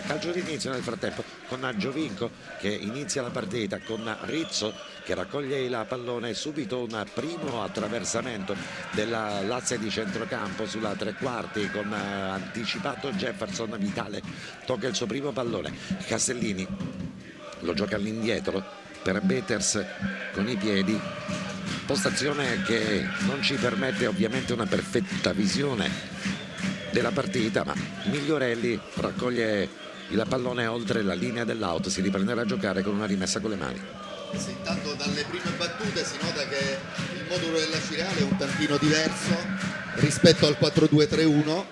calcio d'inizio nel frattempo con Giovinco che inizia la partita, con Rizzo che raccoglie il pallone, subito un primo attraversamento dell'asse di centrocampo sulla tre quarti con anticipato Jefferson. Vitale tocca il suo primo pallone, Castellini lo gioca all'indietro per Peters con i piedi, postazione che non ci permette ovviamente una perfetta visione della partita, ma Migliorelli raccoglie il pallone oltre la linea dell'out, si riprenderà a giocare con una rimessa con le mani. Sì, intanto dalle prime battute si nota che il modulo della Cireale è un tantino diverso rispetto al 4-2-3-1,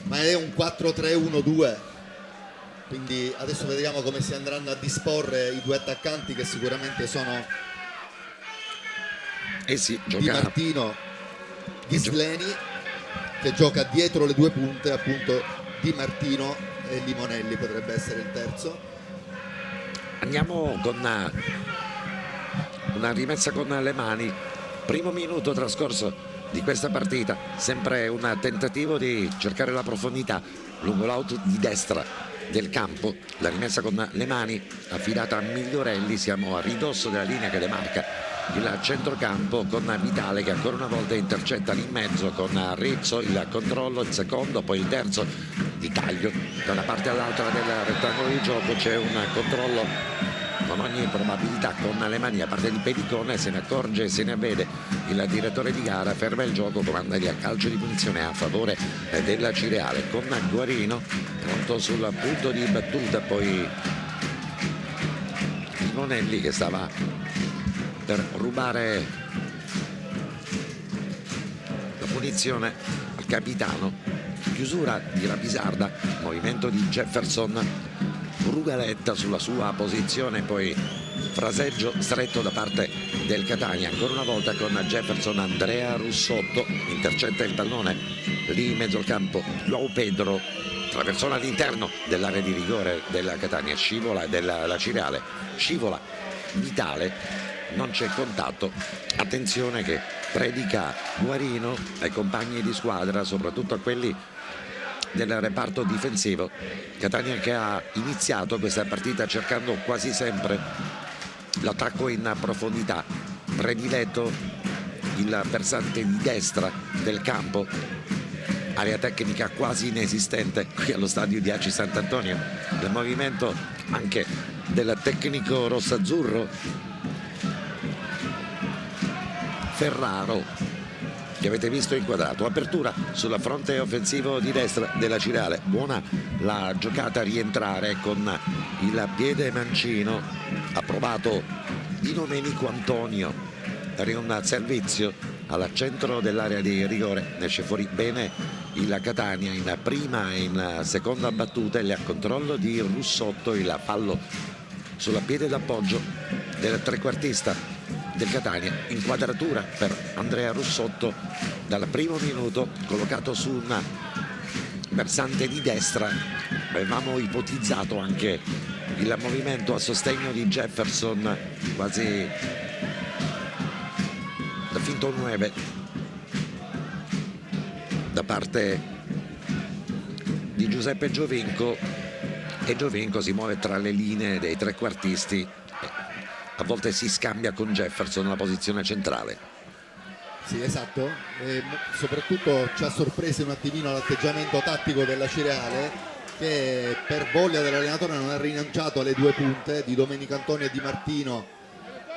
ma è un 4-3-1-2, quindi adesso vediamo come si andranno a disporre i due attaccanti, che sicuramente sono Di Martino, Ghisleni, che gioca dietro le due punte, appunto Di Martino, e Limonelli potrebbe essere il terzo. Andiamo con una rimessa con le mani, primo minuto trascorso di questa partita, sempre un tentativo di cercare la profondità lungo l'out di destra del campo, la rimessa con le mani affidata a Migliorelli, siamo a ridosso della linea che demarca il centrocampo con Vitale che ancora una volta intercetta lì in mezzo con Rizzo, il controllo, il secondo, poi il terzo di taglio da una parte all'altra del rettangolo di gioco, c'è un controllo con ogni probabilità con le mani a parte di Pedicone, se ne accorge, se ne avvede il direttore di gara, ferma il gioco, comanda il calcio di punizione a favore della Cireale con Guarino pronto sul punto di battuta, poi Limonelli che stava per rubare la punizione al capitano, chiusura di Rapisarda, movimento di Jefferson, Rugaletta sulla sua posizione, poi fraseggio stretto da parte del Catania, ancora una volta con Jefferson. Andrea Russotto intercetta il pallone lì in mezzo al campo, Joao Pedro traversò all'interno dell'area di rigore della Catania, scivola della Cireale, scivola Vitale, non c'è contatto, attenzione che predica Guarino ai compagni di squadra, soprattutto a quelli del reparto difensivo. Catania che ha iniziato questa partita cercando quasi sempre l'attacco in profondità, prediletto il versante di destra del campo, area tecnica quasi inesistente qui allo stadio di Aci Sant'Antonio, il movimento anche del tecnico rossazzurro Ferraro che avete visto inquadrato, apertura sulla fronte offensivo di destra della Cireale, buona la giocata a rientrare con il piede mancino, ha provato Di Domenico Antonio per un servizio al centro dell'area di rigore, ne esce fuori bene il Catania in prima e in seconda battuta, il controllo di Russotto, il fallo sulla piede d'appoggio del trequartista del Catania, inquadratura per Andrea Russotto dal primo minuto, collocato su un versante di destra. Avevamo ipotizzato anche il movimento a sostegno di Jefferson, quasi da finto 9 da parte di Giuseppe Giovinco, e Giovinco si muove tra le linee dei trequartisti, a volte si scambia con Jefferson nella posizione centrale. Sì, esatto, e soprattutto ci ha sorpreso un attimino l'atteggiamento tattico della Cireale, che per voglia dell'allenatore non ha rinunciato alle due punte. Di Domenico Antonio e Di Martino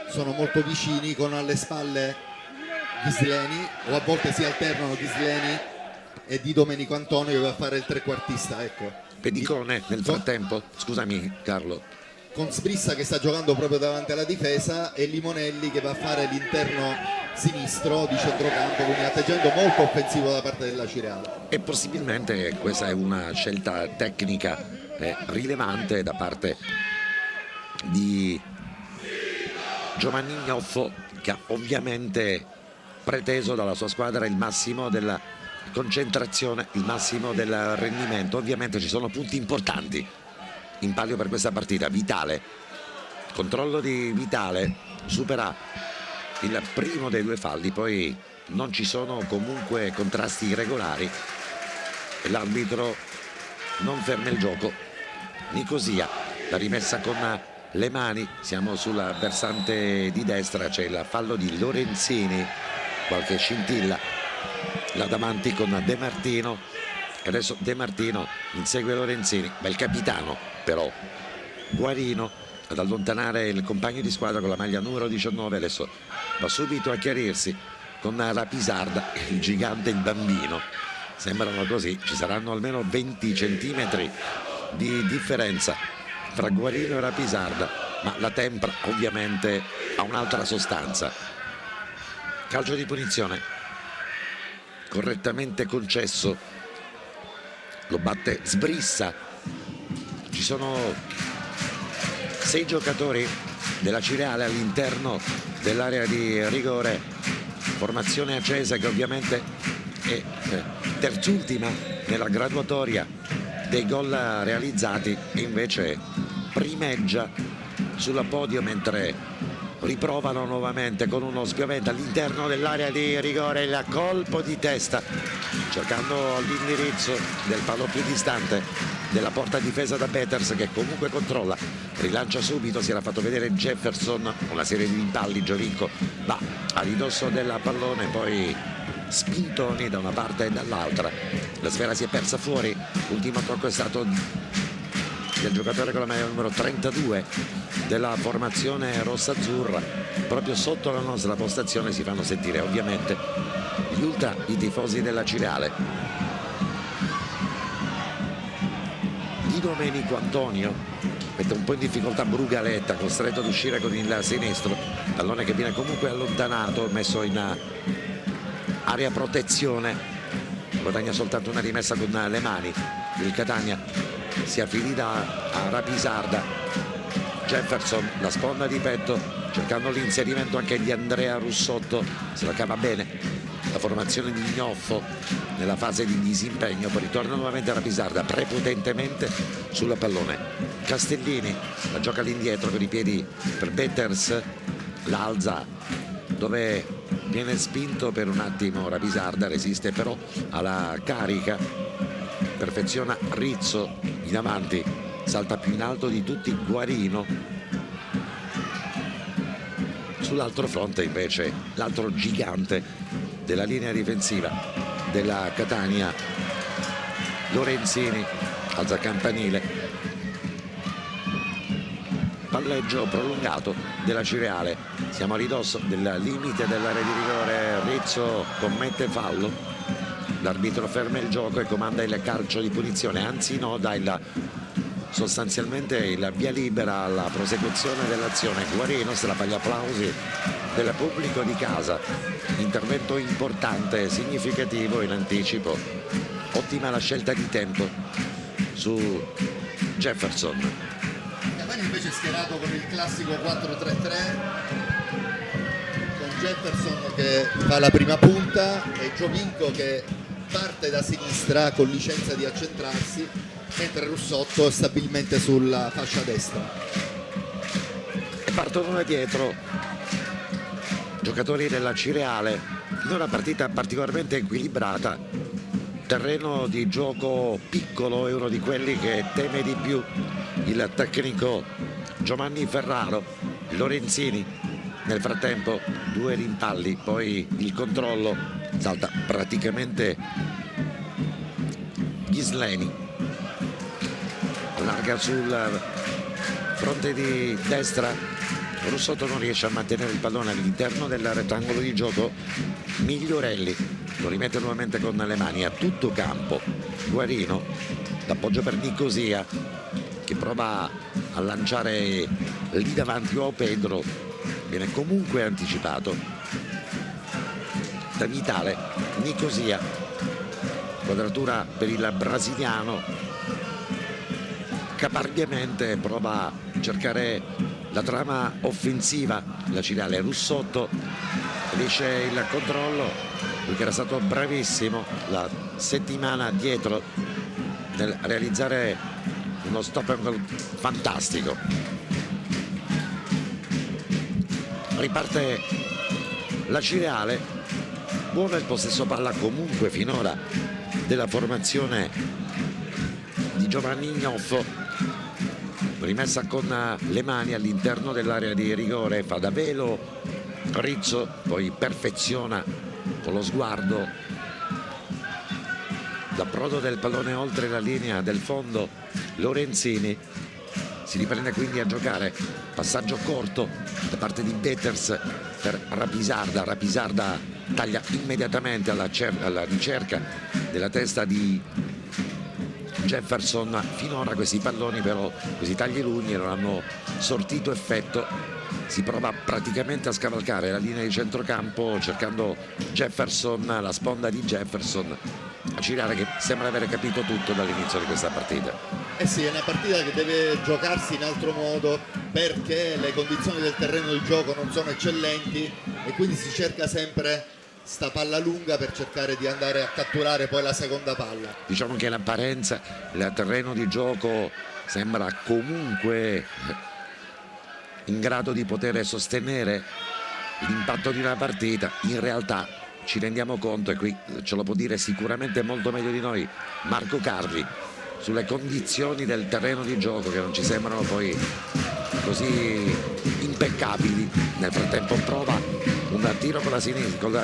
sono molto vicini, con alle spalle Ghisleni, o a volte si alternano Ghisleni e Di Domenico Antonio che va a fare il trequartista, ecco. Pedicone nel frattempo, scusami Carlo, con Sbrissa che sta giocando proprio davanti alla difesa, e Limonelli che va a fare l'interno sinistro di centrocampo, quindi un atteggiamento molto offensivo da parte della Cireale. E possibilmente questa è una scelta tecnica rilevante da parte di Giovanni Gnoffo, che ha ovviamente preteso dalla sua squadra il massimo della concentrazione, il massimo del rendimento. Ovviamente ci sono punti importanti in palio per questa partita. Vitale, controllo di Vitale, supera il primo dei due falli, poi non ci sono comunque contrasti irregolari e l'arbitro non ferma il gioco. Nicosia, la rimessa con le mani, siamo sulla versante di destra, c'è il fallo di Lorenzini, qualche scintilla là davanti con De Martino, e adesso De Martino insegue Lorenzini, bel capitano però Guarino ad allontanare il compagno di squadra con la maglia numero 19, adesso va subito a chiarirsi con Rapisarda, il gigante, il bambino, sembrano così, ci saranno almeno 20 centimetri di differenza tra Guarino e Rapisarda, ma la tempra ovviamente ha un'altra sostanza. Calcio di punizione correttamente concesso, lo batte Sbrissa, ci sono 6 giocatori della Cireale all'interno dell'area di rigore, formazione accesa che ovviamente è terzultima nella graduatoria dei gol realizzati e invece primeggia sul podio, mentre riprovano nuovamente con uno spiovente all'interno dell'area di rigore il colpo di testa, cercando l'indirizzo del palo più distante della porta difesa da Peters, che comunque controlla, rilancia subito, si era fatto vedere Jefferson, una serie di impalli, Giovinco va a ridosso del pallone, poi spintoni da una parte e dall'altra, la sfera si è persa fuori, l'ultimo tocco è stato del giocatore con la maglia numero 32 della formazione rossa-azzurra. Proprio sotto la nostra postazione si fanno sentire ovviamente gli ultra, i tifosi della Cireale. Di Domenico Antonio mette un po' in difficoltà Brugaletta, costretto ad uscire con il sinistro, pallone che viene comunque allontanato, messo in area protezione, guadagna soltanto una rimessa con le mani. Il Catania si affida a Rapisarda, Jefferson, la sponda di petto, cercando l'inserimento anche di Andrea Russotto, se la cava bene la formazione di Gnoffo nella fase di disimpegno, poi ritorna nuovamente a Rapisarda prepotentemente sul pallone. Castellini la gioca all'indietro con i piedi per Peters, la alza dove viene spinto per un attimo Rapisarda, resiste però alla carica, perfeziona Rizzo in avanti, salta più in alto di tutti Guarino. Sull'altro fronte invece l'altro gigante della linea difensiva della Catania, Lorenzini, alza campanile, palleggio prolungato della Cireale, siamo a ridosso del limite dell'area di rigore, Rizzo commette fallo, l'arbitro ferma il gioco e comanda il calcio di punizione, anzi no, dà sostanzialmente il via libera alla prosecuzione dell'azione. Guarino se la fa gli applausi del pubblico di casa, intervento importante, significativo in anticipo, ottima la scelta di tempo su Jefferson. Catania invece è schierato con il classico 4-3-3, con Jefferson che fa la prima punta e Giovinco che parte da sinistra con licenza di accentrarsi, mentre Russotto è stabilmente sulla fascia destra. E partono da dietro giocatori della Cireale in una partita particolarmente equilibrata, terreno di gioco piccolo, è uno di quelli che teme di più il tecnico Giovanni Ferraro. Lorenzini nel frattempo 2 rimpalli, poi il controllo, salta praticamente Ghisleni, allarga sul fronte di destra, Russotto non riesce a mantenere il pallone all'interno del rettangolo di gioco, Migliorelli lo rimette nuovamente con le mani a tutto campo, Guarino l'appoggio per Nicosia che prova a lanciare lì davanti o Pedro, viene comunque anticipato da Vitale. Nicosia, quadratura per il brasiliano, caparbiamente prova a cercare la trama offensiva, la Cireale. Russotto riesce il controllo, lui che era stato bravissimo la settimana dietro nel realizzare uno stop and goal fantastico. Riparte la Cireale, buono il possesso palla comunque finora della formazione di Giovanni Gnoffo, rimessa con le mani all'interno dell'area di rigore, fa da velo Rizzo, poi perfeziona con lo sguardo l'approdo del pallone oltre la linea del fondo. Lorenzini si riprende quindi a giocare, passaggio corto da parte di Beters per Rapisarda. Rapisarda taglia immediatamente alla ricerca della testa di Jefferson. Finora questi palloni però, questi tagli lunghi non hanno sortito effetto. Si prova praticamente a scavalcare la linea di centrocampo cercando Jefferson, la sponda di Jefferson, a Cirare che sembra aver capito tutto dall'inizio di questa partita. Eh sì, è una partita che deve giocarsi in altro modo perché le condizioni del terreno di gioco non sono eccellenti e quindi si cerca sempre sta palla lunga per cercare di andare a catturare poi la seconda palla. Diciamo che l'apparenza, il terreno di gioco sembra comunque in grado di poter sostenere l'impatto di una partita. In realtà ci rendiamo conto, e qui ce lo può dire sicuramente molto meglio di noi Marco Carli, sulle condizioni del terreno di gioco che non ci sembrano poi così impeccabili. Nel frattempo prova un tiro con la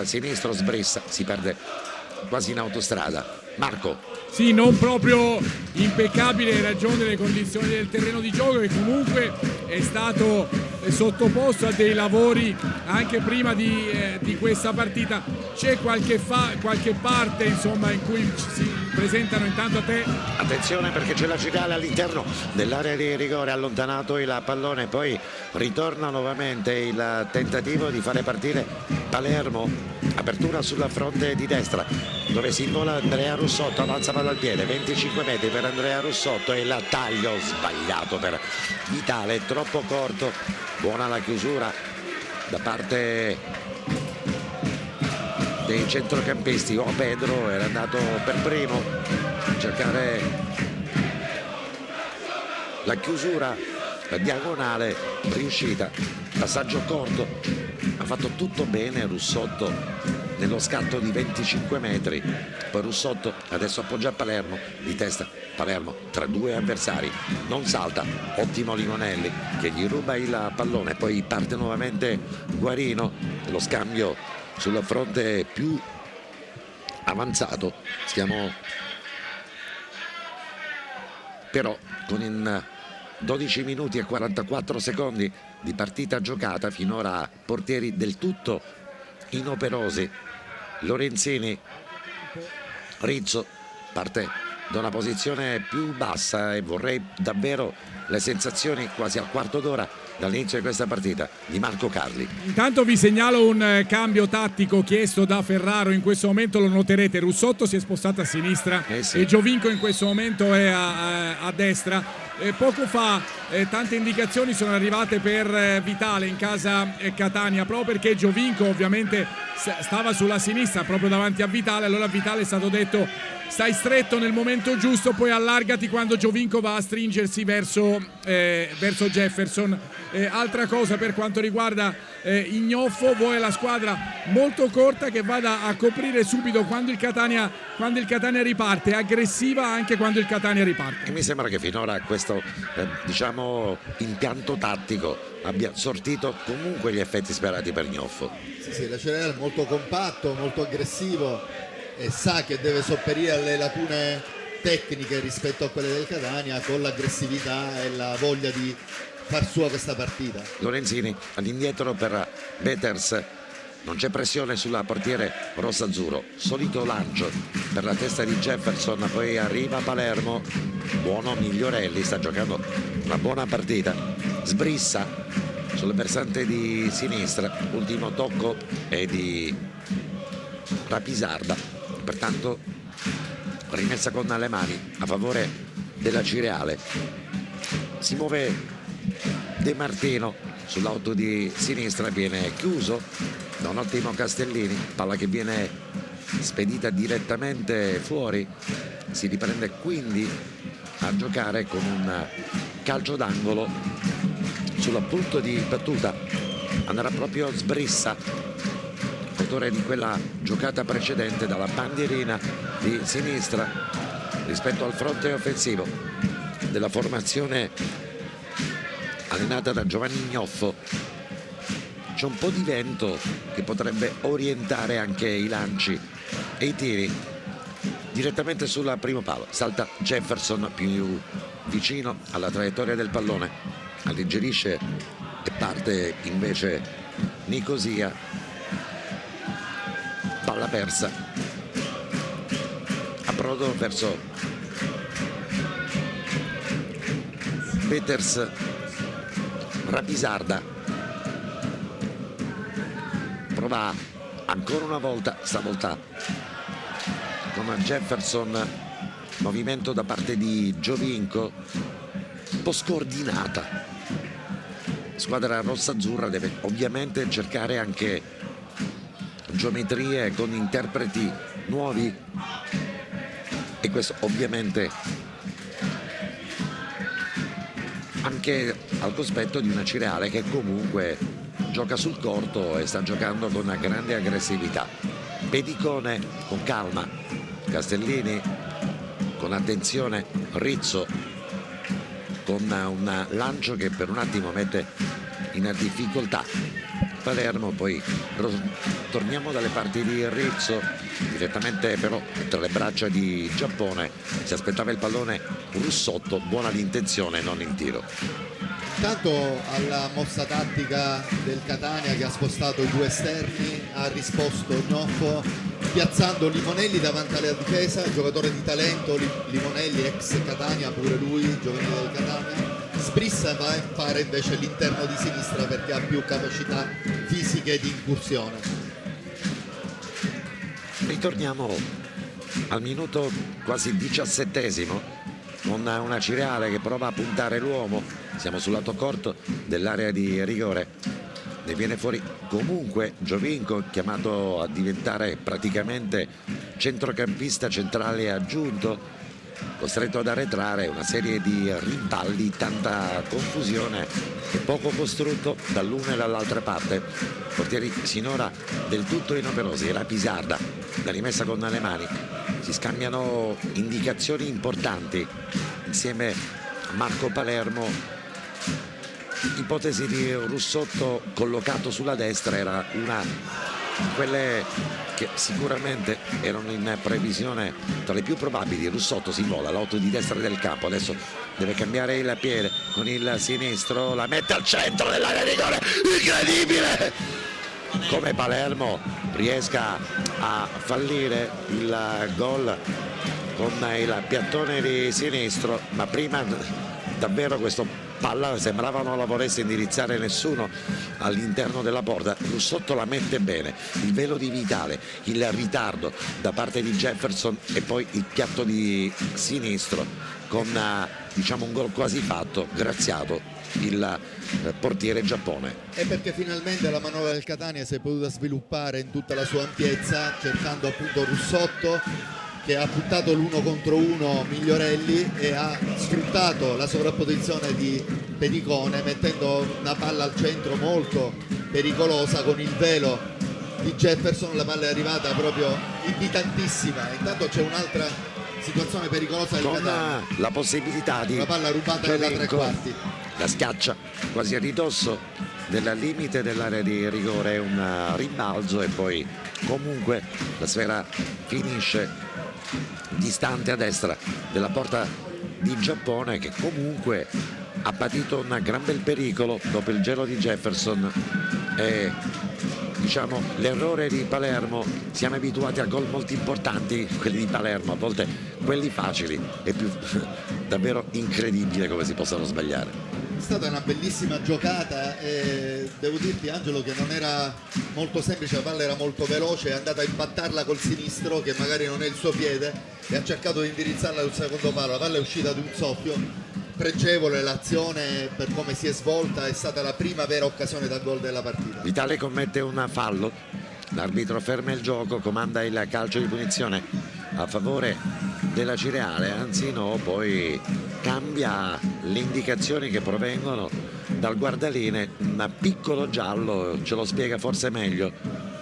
sinistra, sbrissa, si perde quasi in autostrada. Marco. Sì, non proprio impeccabile in ragione delle condizioni del terreno di gioco, che comunque è stato sottoposto a dei lavori anche prima di questa partita. C'è qualche parte insomma in cui si presentano intanto a te. Attenzione perché c'è la Girale all'interno dell'area di rigore, allontanato il pallone, poi ritorna nuovamente il tentativo di fare partire Palermo. Apertura sulla fronte di destra dove si invola Andrea Russotto, avanza palla al piede, 25 metri per Andrea Russotto e il taglio sbagliato per Vitale, troppo corto. Buona la chiusura da parte dei centrocampisti. Pedro era andato per primo a cercare la chiusura, la diagonale riuscita, passaggio corto, ha fatto tutto bene Russotto nello scatto di 25 metri. Poi Russotto adesso appoggia Palermo di testa. Palermo tra due avversari non salta, ottimo Limonelli che gli ruba il pallone, poi parte nuovamente Guarino, lo scambio sul fronte più avanzato. Stiamo però con in 12 minuti e 44 secondi di partita giocata, finora portieri del tutto inoperosi. Lorenzini, Rizzo parte da una posizione più bassa e vorrei davvero le sensazioni quasi al quarto d'ora dall'inizio di questa partita di Marco Carli. Intanto vi segnalo un cambio tattico chiesto da Ferraro, in questo momento lo noterete, Russotto si è spostato a sinistra sì. E Giovinco in questo momento è a destra. Poco fa tante indicazioni sono arrivate per Vitale in casa Catania, proprio perché Giovinco ovviamente stava sulla sinistra proprio davanti a Vitale, allora a Vitale è stato detto stai stretto nel momento giusto, poi allargati quando Giovinco va a stringersi verso Jefferson. Altra cosa per quanto riguarda Ignoffo, vuole la squadra molto corta che vada a coprire subito quando il Catania riparte, aggressiva anche quando il Catania riparte. E mi sembra che finora questo diciamo impianto tattico abbia sortito comunque gli effetti sperati per Gnoffo. Sì, la Cerera è molto compatto, molto aggressivo e sa che deve sopperire alle lacune tecniche rispetto a quelle del Catania con l'aggressività e la voglia di far sua questa partita. Lorenzini all'indietro per Beters, non c'è pressione sulla portiere rossazzurro, solito lancio per la testa di Jefferson, poi arriva Palermo, buono Migliorelli, sta giocando una buona partita, sbrissa sul versante di sinistra, ultimo tocco è di Rapisarda, pertanto rimessa con le mani a favore della Cireale. Si muove De Martino sull'auto di sinistra, viene chiuso da un ottimo Castellini, palla che viene spedita direttamente fuori, si riprende quindi a giocare con un calcio d'angolo sul punto di battuta. Andrà proprio Sbrissa, autore di quella giocata precedente, dalla bandierina di sinistra, rispetto al fronte offensivo della formazione allenata da Giovanni Gnoffo. C'è un po' di vento che potrebbe orientare anche i lanci e i tiri direttamente sul primo palo. Salta Jefferson più vicino alla traiettoria del pallone, alleggerisce e parte invece Nicosia. Palla persa, approdo verso Peters. Rapisarda prova ancora una volta, stavolta con Jefferson, movimento da parte di Giovinco, un po' scordinata. Squadra rossa-azzurra deve ovviamente cercare anche geometrie con interpreti nuovi, e questo ovviamente anche al cospetto di una Cireale che comunque gioca sul corto e sta giocando con una grande aggressività. Pedicone con calma, Castellini con attenzione, Rizzo con un lancio che per un attimo mette in difficoltà Palermo. Poi torniamo dalle parti di Rizzo, direttamente però tra le braccia di Giappone. Si aspettava il pallone Russotto, buona l'intenzione, non in tiro. Intanto alla mossa tattica del Catania, che ha spostato i due esterni, ha risposto Gnoffo piazzando Limonelli davanti alla difesa, giocatore di talento. Limonelli ex Catania, pure lui giovanile del Catania. Sbrissa va a fare invece l'interno di sinistra perché ha più capacità fisiche di incursione. Ritorniamo al minuto quasi 17esimo con una Cireale che prova a puntare l'uomo. Siamo sul lato corto dell'area di rigore, ne viene fuori comunque Giovinco, chiamato a diventare praticamente centrocampista centrale aggiunto, costretto ad arretrare. Una serie di rimpalli, tanta confusione e poco costrutto dall'una e dall'altra parte. Portieri sinora del tutto inoperosi. Rapisarda, la rimessa con le mani, si scambiano indicazioni importanti insieme a Marco Palermo. Ipotesi di Russotto collocato sulla destra era una di quelle che sicuramente erano in previsione tra le più probabili. Russotto si vola all'otto di destra del campo, adesso deve cambiare il piede con il sinistro, la mette al centro dell'area di rigore. Incredibile come Palermo riesca a fallire il gol con il piattone di sinistro, ma prima davvero questo palla sembrava non la volesse indirizzare nessuno all'interno della porta. Russotto la mette bene, il velo di Vitale, il ritardo da parte di Jefferson e poi il piatto di sinistro con diciamo un gol quasi fatto, graziato il portiere Giappone. E perché finalmente la manovra del Catania si è potuta sviluppare in tutta la sua ampiezza, cercando appunto Russotto, che ha buttato l'1 contro 1 Migliorelli e ha sfruttato la sovrapposizione di Pedicone, mettendo una palla al centro molto pericolosa con il velo di Jefferson. La palla è arrivata proprio invitantissima. Intanto c'è un'altra situazione pericolosa del Catania, la possibilità di una palla rubata nella tre quarti, la schiaccia quasi a ridosso del limite dell'area di rigore, un rimbalzo e poi comunque la sfera finisce distante a destra della porta di Giappone, che comunque ha patito un gran bel pericolo dopo il gelo di Jefferson e diciamo l'errore di Palermo. Siamo abituati a gol molto importanti, quelli di Palermo, a volte quelli facili, è più davvero incredibile come si possano sbagliare. È stata una bellissima giocata e devo dirti, Angelo, che non era molto semplice. La palla era molto veloce, è andata a impattarla col sinistro che magari non è il suo piede e ha cercato di indirizzarla sul secondo palo. La palla è uscita di un soffio. Pregevole l'azione per come si è svolta, è stata la prima vera occasione da gol della partita. Vitale commette un fallo, l'arbitro ferma il gioco, comanda il calcio di punizione a favore della Cireale, anzi no, poi cambia le indicazioni che provengono dal guardaline. Un piccolo giallo, ce lo spiega forse meglio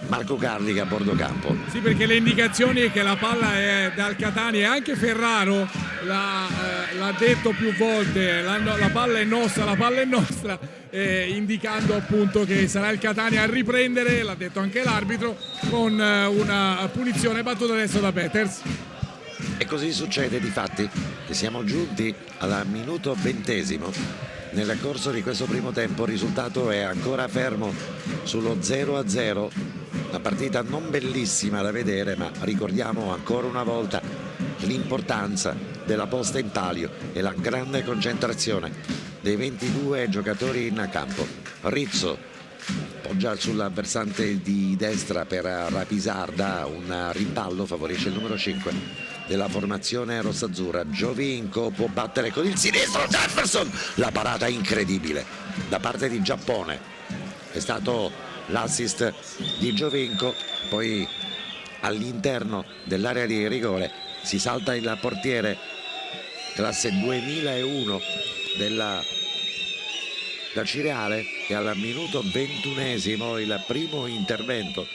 Marco Carlica a bordo campo. Sì, perché le indicazioni è che la palla è dal Catania, e anche Ferraro l'ha detto più volte, la palla è nostra, la palla è nostra, indicando appunto che sarà il Catania a riprendere, l'ha detto anche l'arbitro, con una punizione battuta adesso da Peters. E così succede, difatti, che siamo giunti al minuto 20. Nel corso di questo primo tempo il risultato è ancora fermo sullo 0-0, una partita non bellissima da vedere, ma ricordiamo ancora una volta l'importanza della posta in palio e la grande concentrazione dei 22 giocatori in campo. Rizzo poggia sulla versante di destra per Rapisarda, un rimpallo favorisce il numero 5 della formazione rossazzurra. Giovinco può battere con il sinistro Jefferson, la parata incredibile da parte di Giappone, è stato l'assist di Giovinco. Poi all'interno dell'area di rigore si salta il portiere classe 2001 da Cireale, e al minuto 21 il primo intervento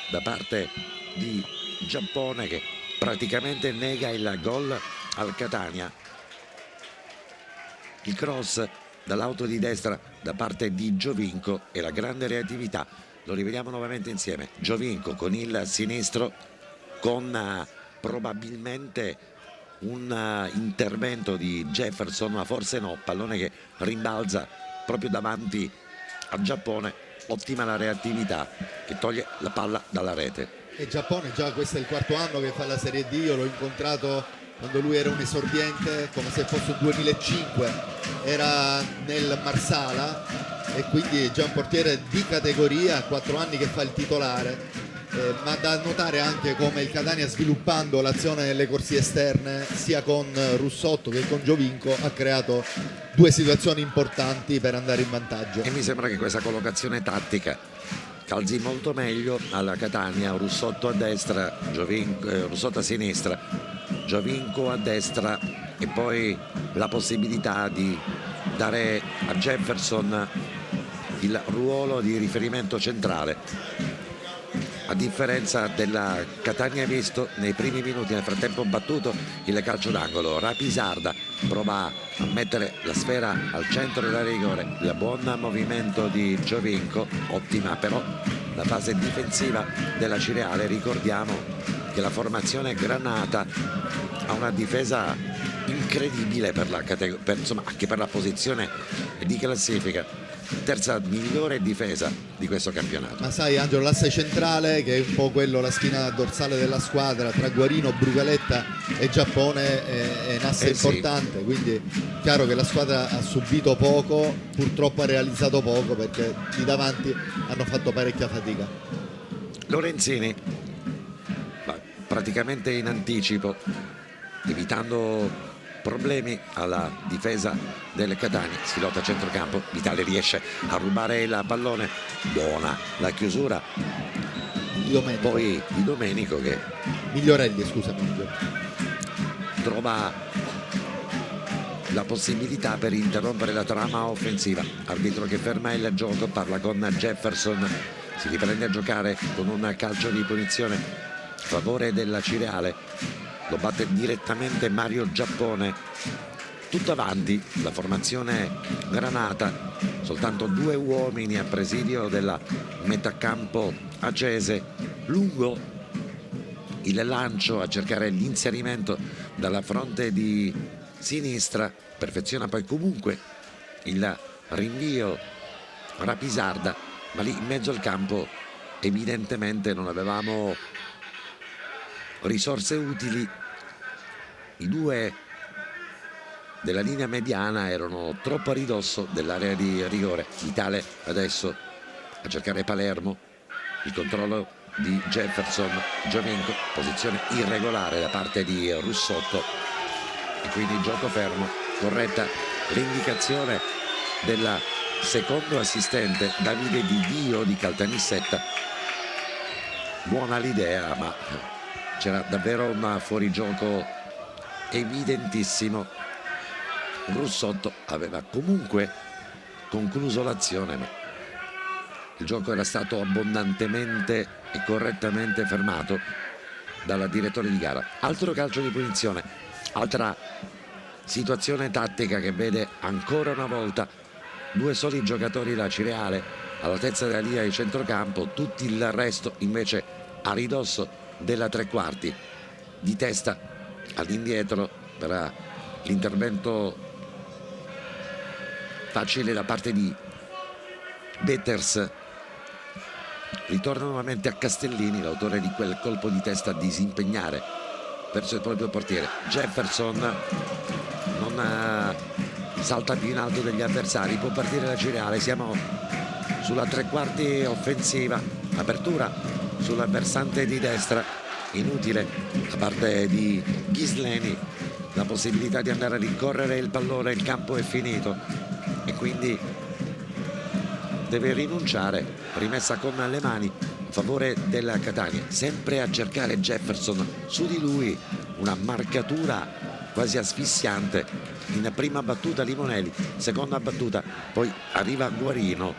da parte di Giappone, che praticamente nega il gol al Catania. Il cross dall'auto di destra da parte di Giovinco e la grande reattività, lo rivediamo nuovamente insieme. Giovinco con il sinistro, con probabilmente un intervento di Jefferson, ma forse no, pallone che rimbalza proprio davanti a Giappone. Ottima la reattività che toglie la palla dalla rete. E Giappone già questo è il quarto anno che fa la Serie D, io l'ho incontrato quando lui era un esordiente, come se fosse il 2005, era nel Marsala, e quindi è già un portiere di categoria, 4 anni che fa il titolare. Ma da notare anche come il Catania, sviluppando l'azione nelle corsie esterne sia con Russotto che con Giovinco, ha creato 2 situazioni importanti per andare in vantaggio. E mi sembra che questa collocazione tattica calzi molto meglio alla Catania. Russotto a destra, Russotto a sinistra, Giovinco a destra, e poi la possibilità di dare a Jefferson il ruolo di riferimento centrale, a differenza della Catania visto nei primi minuti. Nel frattempo battuto il calcio d'angolo, Rapisarda prova a mettere la sfera al centro della rigore, il buon movimento di Giovinco, ottima però la fase difensiva della Cireale. Ricordiamo che la formazione Granata ha una difesa incredibile anche per la posizione di classifica, terza migliore difesa di questo campionato. Ma sai Angelo, l'asse centrale, che è un po' quello, la spina dorsale della squadra, tra Guarino, Brugaletta e Giappone, è un asse importante, sì. Quindi chiaro che la squadra ha subito poco, purtroppo ha realizzato poco, perché lì davanti hanno fatto parecchia fatica. Lorenzini praticamente in anticipo, evitando problemi alla difesa del Catania, si lotta a centrocampo, Vitale riesce a rubare il pallone, buona la chiusura di Domenico. Poi di Domenico, che Migliorelli, scusami, trova la possibilità per interrompere la trama offensiva. Arbitro che ferma il gioco, parla con Jefferson, si riprende a giocare con un calcio di punizione a favore della Cireale, lo batte direttamente Mario Giappone. Tutto avanti la formazione Granata, soltanto 2 uomini a presidio della metacampo acese. Lungo il lancio a cercare l'inserimento dalla fronte di sinistra, perfeziona poi comunque il rinvio Rapisarda, ma lì in mezzo al campo evidentemente non avevamo risorse utili. I 2 della linea mediana erano troppo a ridosso dell'area di rigore. Vitale adesso a cercare Palermo, il controllo di Jefferson, Giovinco, posizione irregolare da parte di Russotto, e quindi gioco fermo. Corretta l'indicazione della secondo assistente Davide Di Dio di Caltanissetta. Buona l'idea, ma c'era davvero un fuorigioco evidentissimo. Russotto aveva comunque concluso l'azione, ma il gioco era stato abbondantemente e correttamente fermato dal direttore di gara. Altro calcio di punizione, altra situazione tattica che vede ancora una volta due soli giocatori da Cireale all'altezza della linea di centrocampo, tutto il resto invece a ridosso della tre quarti, di testa all'indietro per l'intervento facile da parte di Betters. Ritorna nuovamente a Castellini, l'autore di quel colpo di testa, a disimpegnare verso il proprio portiere. Jefferson non salta più in alto degli avversari, può partire da Cireale. Siamo sulla tre quarti offensiva, apertura sulla versante di destra, inutile da parte di Ghisleni la possibilità di andare a rincorrere il pallone, il campo è finito e quindi deve rinunciare. Rimessa con le mani a favore della Catania, sempre a cercare Jefferson, su di lui una marcatura quasi asfissiante. In prima battuta Limonelli, seconda battuta poi arriva Guarino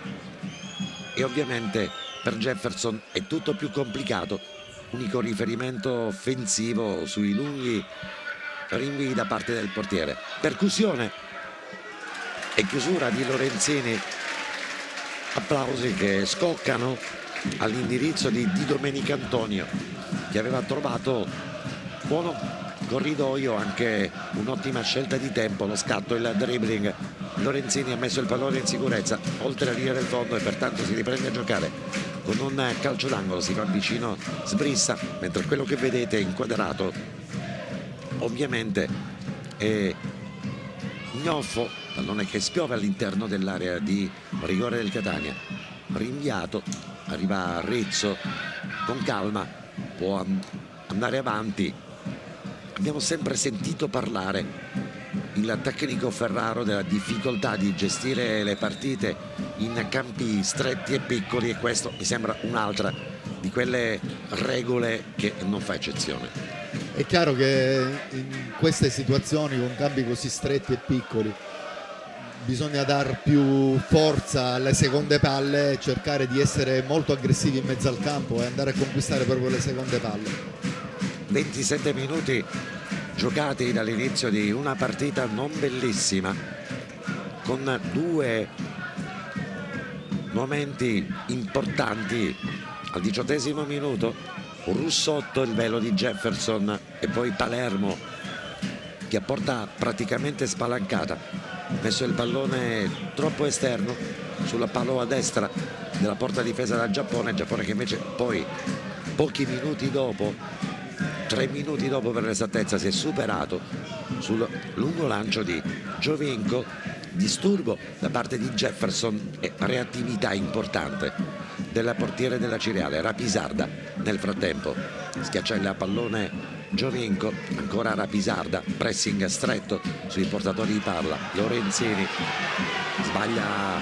e ovviamente per Jefferson è tutto più complicato. Unico riferimento offensivo sui lunghi rinvii da parte del portiere. Percussione e chiusura di Lorenzini, applausi che scoccano all'indirizzo di Domenica Antonio, che aveva trovato buono corridoio, anche un'ottima scelta di tempo, lo scatto, il dribbling. Lorenzini ha messo il pallone in sicurezza oltre la linea del fondo e pertanto si riprende a giocare con un calcio d'angolo, si va vicino Sbrissa, mentre quello che vedete inquadrato ovviamente è Gnoffo, pallone che spiove all'interno dell'area di rigore del Catania, rinviato, arriva Rezzo con calma, può andare avanti. Abbiamo sempre sentito parlare il tecnico Ferraro della difficoltà di gestire le partite in campi stretti e piccoli, e questo mi sembra un'altra di quelle regole che non fa eccezione. È chiaro che in queste situazioni con campi così stretti e piccoli bisogna dar più forza alle seconde palle e cercare di essere molto aggressivi in mezzo al campo e andare a conquistare proprio le seconde palle. 27 minuti giocati dall'inizio di una partita non bellissima, con due momenti importanti. Al 18° minuto Russotto, il velo di Jefferson, e poi Palermo che a porta praticamente spalancata ha messo il pallone troppo esterno sulla palo a destra della porta difesa dal Giappone che invece poi pochi minuti dopo, 3 minuti dopo per l'esattezza, si è superato sul lungo lancio di Giovinco. Disturbo da parte di Jefferson e reattività importante del portiere della Cireale, Rapisarda. Nel frattempo schiaccia il pallone Giovinco, ancora Rapisarda, pressing stretto sui portatori di palla. Lorenzini sbaglia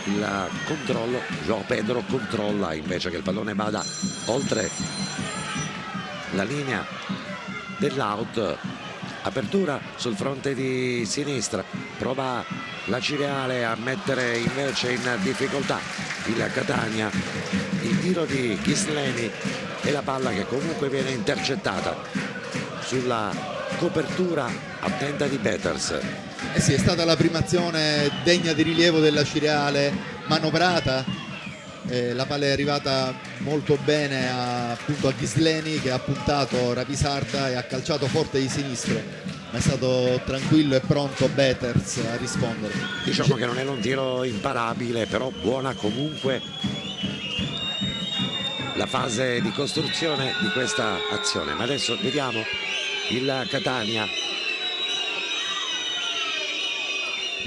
il controllo, João Pedro controlla invece che il pallone vada oltre la linea dell'out. Apertura sul fronte di sinistra, prova la Cireale a mettere invece in difficoltà il Catania. Il tiro di Ghisleni e la palla che comunque viene intercettata sulla copertura attenta di Betters. Eh sì, è stata la prima azione degna di rilievo della Cireale, manovrata. La palla è arrivata molto bene appunto a Ghisleni, che ha puntato Rapisarda e ha calciato forte di sinistro, ma è stato tranquillo e pronto Betters a rispondere. Diciamo che non è un tiro imparabile, però buona comunque la fase di costruzione di questa azione. Ma adesso vediamo il Catania.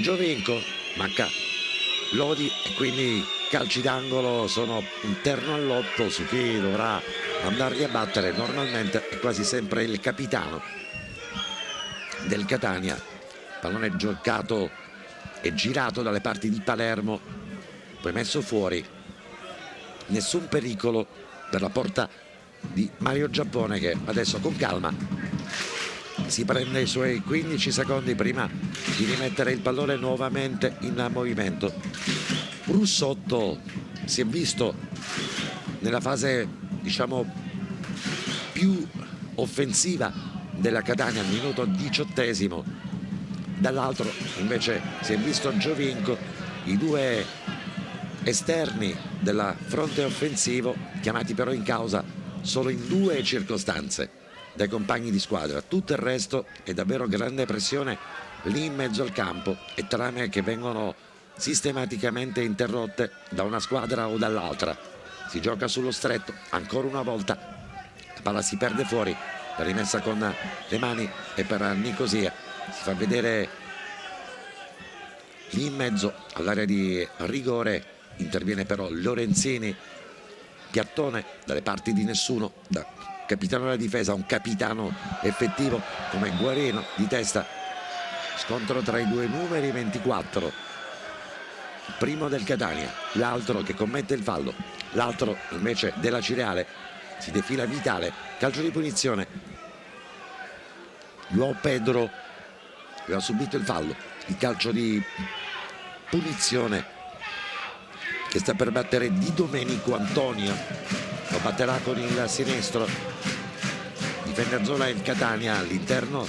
Giovinco, manca Lodi e quindi calci d'angolo sono un terno all'8 su chi dovrà andarli a battere. Normalmente è quasi sempre il capitano del Catania. Pallone giocato e girato dalle parti di Palermo, poi messo fuori. Nessun pericolo per la porta di Mario Giappone, che adesso con calma si prende i suoi 15 secondi prima di rimettere il pallone nuovamente in movimento. Russotto si è visto nella fase, diciamo, più offensiva della Catania al minuto 18esimo. Dall'altro invece si è visto Giovinco, i due esterni del fronte offensivo, chiamati però in causa solo in due circostanze dai compagni di squadra. Tutto il resto è davvero grande pressione lì in mezzo al campo e trame che vengono sistematicamente interrotte da una squadra o dall'altra. Si gioca sullo stretto, ancora una volta la palla si perde fuori, la rimessa con le mani e per Nicosia si fa vedere lì in mezzo all'area di rigore, interviene però Lorenzini, piattone dalle parti di nessuno, da capitano della difesa, un capitano effettivo come Guarino di testa, scontro tra i due numeri 24, il primo del Catania, l'altro che commette il fallo, l'altro invece della Cireale, si defila Vitale, calcio di punizione, João Pedro aveva subito il fallo, il calcio di punizione che sta per battere Di Domenico Antonio, lo batterà con il sinistro, difende a zona il Catania all'interno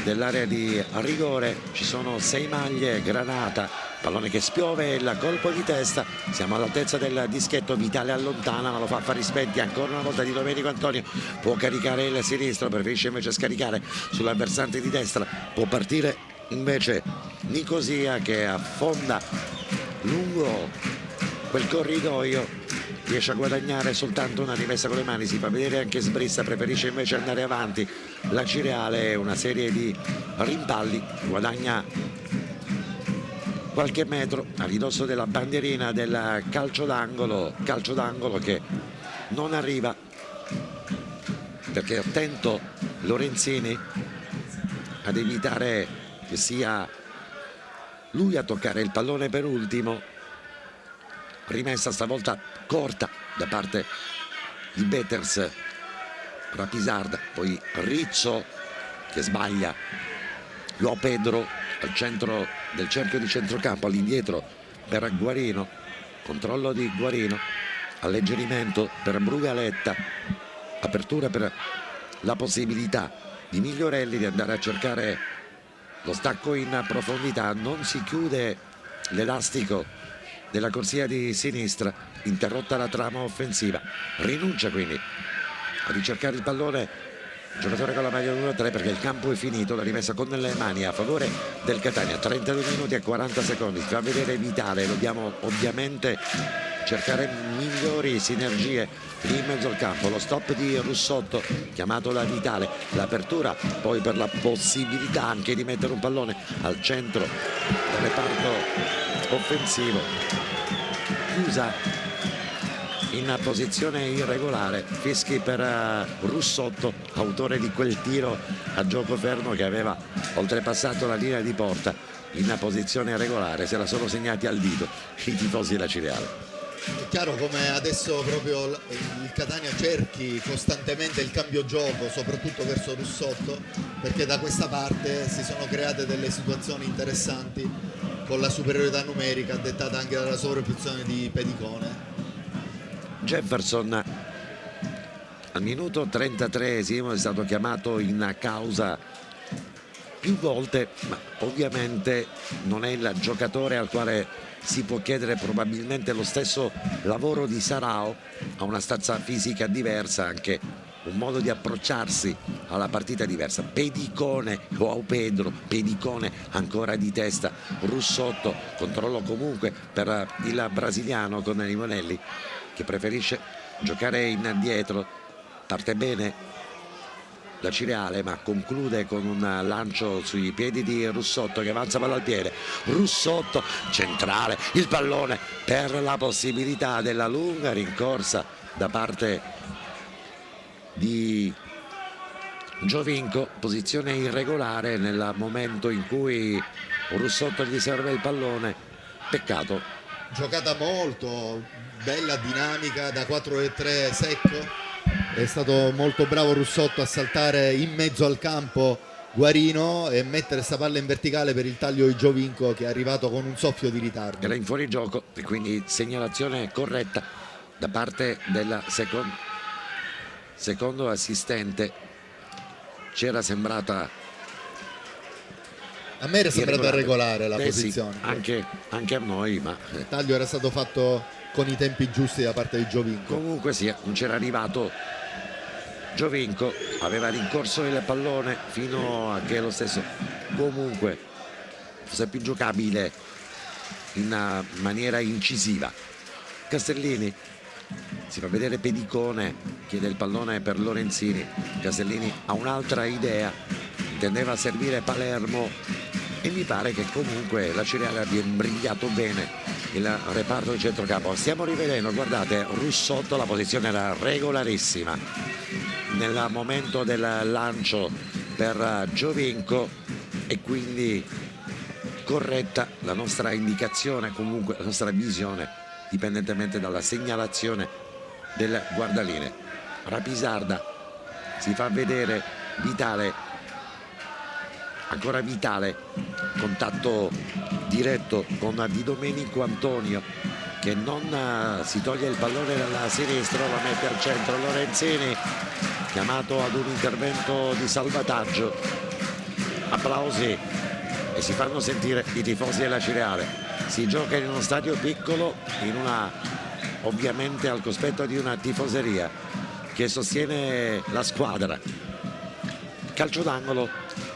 dell'area di rigore, ci sono 6 maglie, Granata, pallone che spiove, il colpo di testa, siamo all'altezza del dischetto, Vitale allontana ma lo fa affari spenti ancora una volta Di Domenico Antonio, può caricare il sinistro, preferisce invece scaricare sulla versante di destra, può partire invece Nicosia che affonda lungo quel corridoio, riesce a guadagnare soltanto una rimessa con le mani, si fa vedere anche Sbrissa, preferisce invece andare avanti la Cireale, una serie di rimpalli, guadagna qualche metro a ridosso della bandierina del calcio d'angolo che non arriva perché è attento Lorenzini ad evitare che sia lui a toccare il pallone per ultimo. Rimessa stavolta corta da parte di Beters, Rapisarda, poi Rizzo che sbaglia, João Pedro al centro del cerchio di centrocampo, all'indietro per Guarino, controllo di Guarino, alleggerimento per Brugaletta, apertura per la possibilità di Migliorelli di andare a cercare lo stacco in profondità, non si chiude l'elastico della corsia di sinistra, interrotta la trama offensiva, rinuncia quindi a ricercare il pallone il giocatore con la maglia numero 3 perché il campo è finito, la rimessa con le mani a favore del Catania, 32 minuti e 40 secondi, si fa vedere Vitale, dobbiamo ovviamente cercare migliori sinergie lì in mezzo al campo, lo stop di Russotto chiamato da Vitale, l'apertura poi per la possibilità anche di mettere un pallone al centro del reparto offensivo, chiusa in posizione irregolare, fischi per Russotto, autore di quel tiro a gioco fermo che aveva oltrepassato la linea di porta in posizione regolare, se la sono segnati al dito i tifosi della Cireale. È chiaro come adesso proprio il Catania cerchi costantemente il cambio gioco, soprattutto verso Russotto, perché da questa parte si sono create delle situazioni interessanti con la superiorità numerica dettata anche dalla sovrapposizione di Pedicone. Jefferson al minuto 33esimo è stato chiamato in causa più volte, ma ovviamente non è il giocatore al quale si può chiedere probabilmente lo stesso lavoro di Sarao, ha una stazza fisica diversa, anche un modo di approcciarsi alla partita diversa. Pedicone, João Pedro, Pedicone ancora di testa, Russotto, controllo comunque per il brasiliano con Limonelli che preferisce giocare indietro, parte bene la Cireale ma conclude con un lancio sui piedi di Russotto che avanza palla al piede, Russotto centrale, il pallone per la possibilità della lunga rincorsa da parte di Giovinco, posizione irregolare nel momento in cui Russotto gli serve il pallone, peccato. Giocata molto bella, dinamica da 4-3 secco, è stato molto bravo Russotto a saltare in mezzo al campo Guarino e mettere sta palla in verticale per il taglio di Giovinco, che è arrivato con un soffio di ritardo. Era in fuorigioco e quindi segnalazione corretta da parte del secondo assistente. C'era sembrata, A me era sembrata regolare la sì, posizione. anche a noi, ma Il taglio era stato fatto con i tempi giusti da parte di Giovinco. comunque sia, non c'era arrivato Giovinco, aveva rincorso il pallone fino a che lo stesso comunque fosse più giocabile in maniera incisiva. Castellini si fa vedere Pedicone, chiede il pallone per Lorenzini. Castellini ha un'altra idea, intendeva servire Palermo e mi pare che comunque la Cireale abbia imbrigliato bene il reparto di centrocampo. Stiamo rivedendo, guardate, Russotto, la posizione era regolarissima nel momento del lancio per Giovinco e quindi corretta la nostra indicazione, comunque la nostra visione, dipendentemente dalla segnalazione del guardaline. Rapisarda si fa vedere, Vitale, ancora Vitale, contatto diretto con Di Domenico Antonio che non si toglie il pallone dalla sinistra, lo mette al centro. Lorenzini chiamato ad un intervento di salvataggio. Applausi e si fanno sentire i tifosi della Cireale. Si gioca in uno stadio piccolo, ovviamente al cospetto di una tifoseria che sostiene la squadra. Calcio d'angolo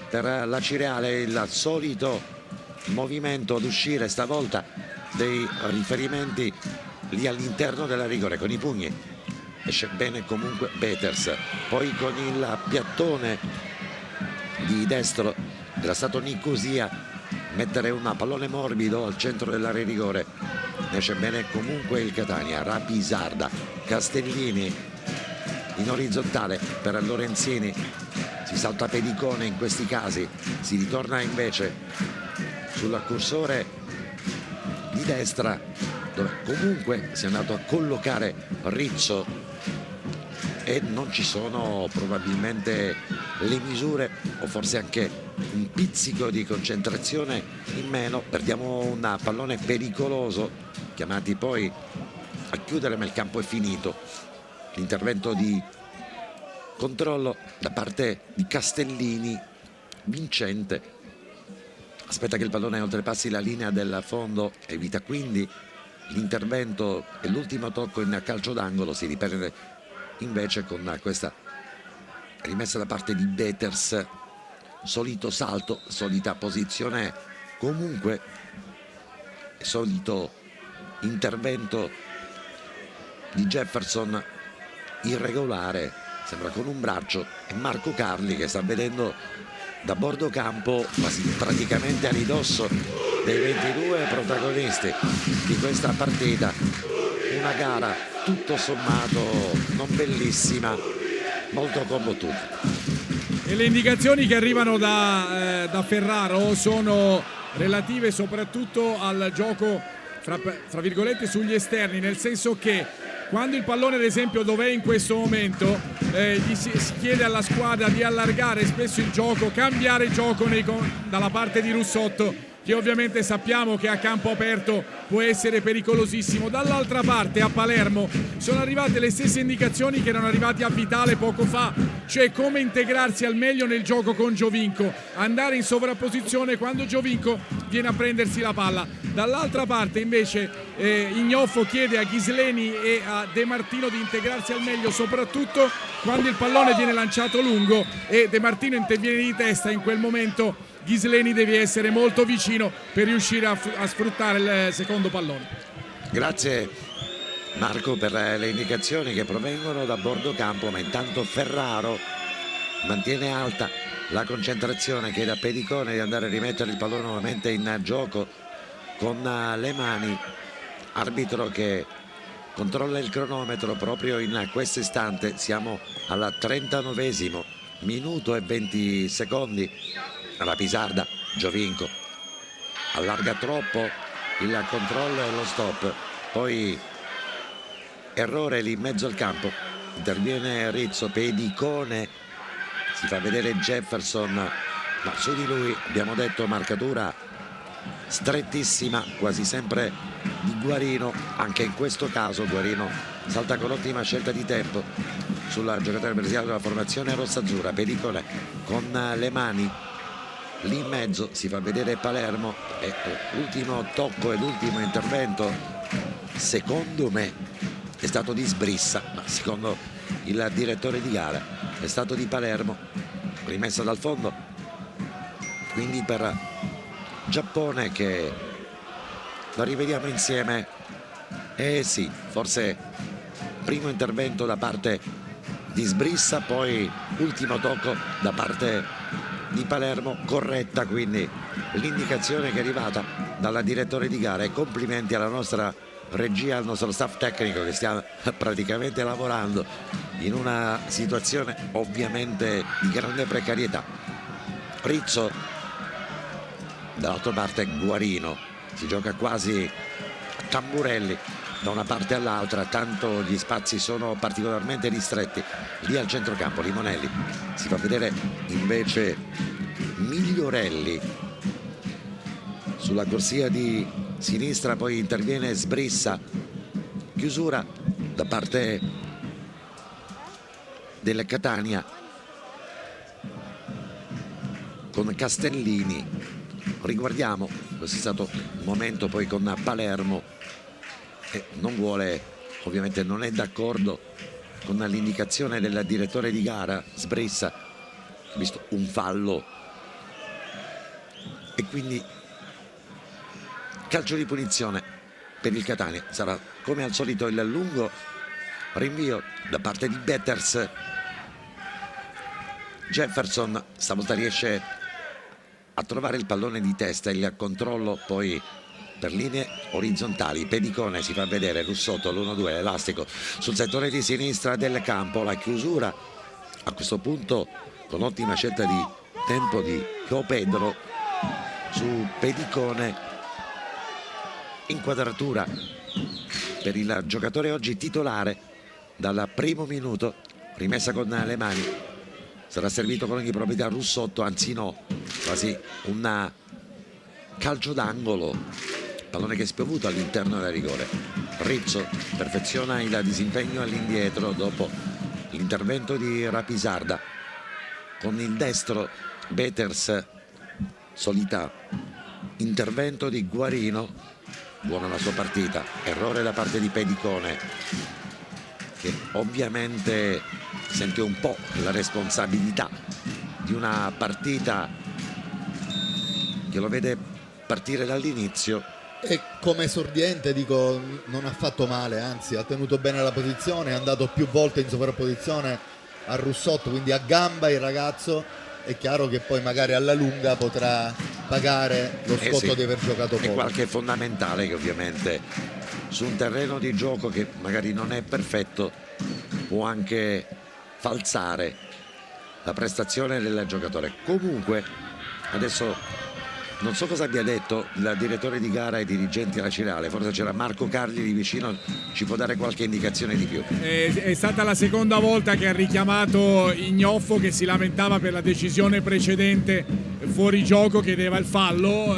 per la Cireale, il solito movimento ad uscire stavolta dei riferimenti lì all'interno della rigore con i pugni. Esce bene comunque Peters, poi con il piattone di destro era stato Nicosia mettere un pallone morbido al centro dell'area di rigore. Esce bene comunque il Catania. Rapisarda, Castellini in orizzontale per Lorenzini, si salta Pedicone in questi casi, si ritorna invece sul cursore di destra dove comunque si è andato a collocare Rizzo e non ci sono probabilmente le misure o forse anche un pizzico di concentrazione in meno. Perdiamo un pallone pericoloso, chiamati poi a chiudere ma il campo è finito. L'intervento di controllo da parte di Castellini, vincente, aspetta che il pallone oltrepassi la linea del fondo, evita quindi l'intervento e l'ultimo tocco in calcio d'angolo. Si riprende invece con questa rimessa da parte di Beters, solito salto, solita posizione, comunque solito intervento di Jefferson irregolare, sembra con un braccio, e Marco Carli che sta vedendo da bordo campo, quasi praticamente a ridosso dei 22 protagonisti di questa partita, una gara tutto sommato non bellissima, molto combattuta. E le indicazioni che arrivano da Ferraro sono relative soprattutto al gioco fra virgolette sugli esterni, nel senso che quando il pallone ad esempio dov'è in questo momento si chiede alla squadra di allargare spesso il gioco, cambiare il gioco dalla parte di Russotto, che ovviamente sappiamo che a campo aperto può essere pericolosissimo. Dall'altra parte a Palermo sono arrivate le stesse indicazioni che erano arrivate a Vitale poco fa, cioè come integrarsi al meglio nel gioco con Giovinco, andare in sovrapposizione quando Giovinco viene a prendersi la palla. Dall'altra parte invece Ignoffo chiede a Ghisleni e a De Martino di integrarsi al meglio, soprattutto quando il pallone viene lanciato lungo e De Martino interviene di testa. In quel momento Ghisleni deve essere molto vicino per riuscire a sfruttare il secondo pallone. Grazie Marco per le indicazioni che provengono da bordo campo, ma intanto Ferraro mantiene alta la concentrazione, chiede a Pedicone di andare a rimettere il pallone nuovamente in gioco con le mani. Arbitro che controlla il cronometro proprio in questo istante, siamo al 39esimo minuto e 20 secondi. Rapisarda, Giovinco allarga troppo il controllo e lo stop, poi errore lì in mezzo al campo, interviene Rizzo. Pedicone, si fa vedere Jefferson ma su di lui abbiamo detto marcatura strettissima quasi sempre di Guarino. Anche in questo caso Guarino salta con ottima scelta di tempo sul giocatore brasiliano della formazione rossazzurra. Pedicone con le mani lì in mezzo, si fa vedere Palermo e l'ultimo tocco ed ultimo intervento secondo me è stato di Sbrissa, ma secondo il direttore di gara è stato di Palermo. Rimessa dal fondo quindi per Giappone, che la rivediamo insieme. Sì, forse primo intervento da parte di Sbrissa, poi ultimo tocco da parte di Palermo, corretta quindi l'indicazione che è arrivata dalla direttore di gara. E complimenti alla nostra regia, al nostro staff tecnico che stiamo praticamente lavorando in una situazione ovviamente di grande precarietà. Rizzo, dall'altra parte Guarino, si gioca quasi a tamburelli da una parte all'altra, tanto gli spazi sono particolarmente ristretti. Lì al centrocampo Limonelli, si fa vedere invece Migliorelli sulla corsia di sinistra, poi interviene Sbrissa, chiusura da parte del Catania con Castellini. Riguardiamo, questo è stato un momento poi con Palermo che non vuole, ovviamente non è d'accordo con l'indicazione del direttore di gara Sbrissa, visto un fallo, e quindi calcio di punizione per il Catania. Sarà come al solito il lungo rinvio da parte di Betters. Jefferson stavolta riesce a trovare il pallone di testa, il controllo poi per linee orizzontali. Pedicone si fa vedere, Russotto l'1-2, elastico sul settore di sinistra del campo, la chiusura a questo punto con ottima scelta di tempo di João Pedro su Pedicone. Inquadratura per il giocatore oggi titolare dal primo minuto, rimessa con le mani, sarà servito con ogni probabilità Russotto, anzi no, quasi un calcio d'angolo, pallone che è spiovuto all'interno del rigore. Rizzo perfeziona il disimpegno all'indietro dopo l'intervento di Rapisarda con il destro. Betters, solita intervento di Guarino, buona la sua partita, errore da parte di Pedicone che ovviamente sente un po' la responsabilità di una partita che lo vede partire dall'inizio. E come esordiente dico, non ha fatto male, anzi ha tenuto bene la posizione, è andato più volte in sovrapposizione a Russotto, quindi a gamba il ragazzo. È chiaro che poi magari alla lunga potrà pagare lo scotto sì, di aver giocato poco. E qualche fondamentale che ovviamente su un terreno di gioco che magari non è perfetto può anche falsare la prestazione del giocatore. Comunque adesso non so cosa abbia detto il direttore di gara ai dirigenti alla Cirale, forse c'era Marco Carli di vicino, ci può dare qualche indicazione di più. È stata la seconda volta che ha richiamato Ignoffo, che si lamentava per la decisione precedente fuori gioco, chiedeva il fallo,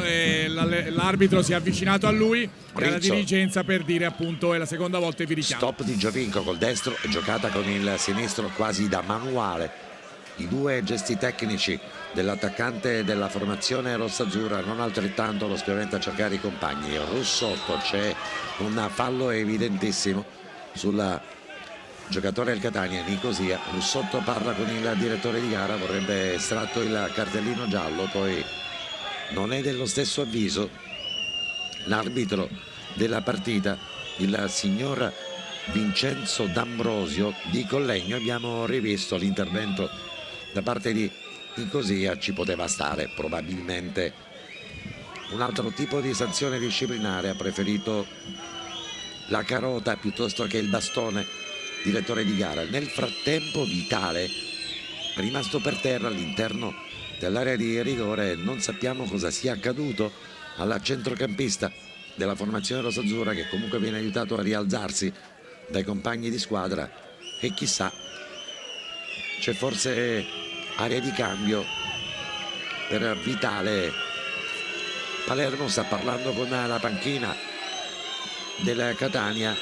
l'arbitro si è avvicinato a lui e alla dirigenza per dire appunto è la seconda volta e vi richiamo. Stop di Giovinco col destro e giocata con il sinistro quasi da manuale. I due gesti tecnici dell'attaccante della formazione rossazzurra, non altrettanto lo spioventa a cercare i compagni. Russotto, c'è un fallo evidentissimo sul giocatore del Catania, Nicosia. Russotto parla con il direttore di gara, vorrebbe estratto il cartellino giallo, poi non è dello stesso avviso l'arbitro della partita, il signor Vincenzo D'Ambrosio di Collegno. Abbiamo rivisto l'intervento da parte di Nicosia, ci poteva stare probabilmente un altro tipo di sanzione disciplinare, ha preferito la carota piuttosto che il bastone, direttore di gara. Nel frattempo Vitale è rimasto per terra all'interno dell'area di rigore, non sappiamo cosa sia accaduto alla centrocampista della formazione rossazzurra, che comunque viene aiutato a rialzarsi dai compagni di squadra, e chissà, c'è forse area di cambio per Vitale. Palermo sta parlando con la panchina del Catania,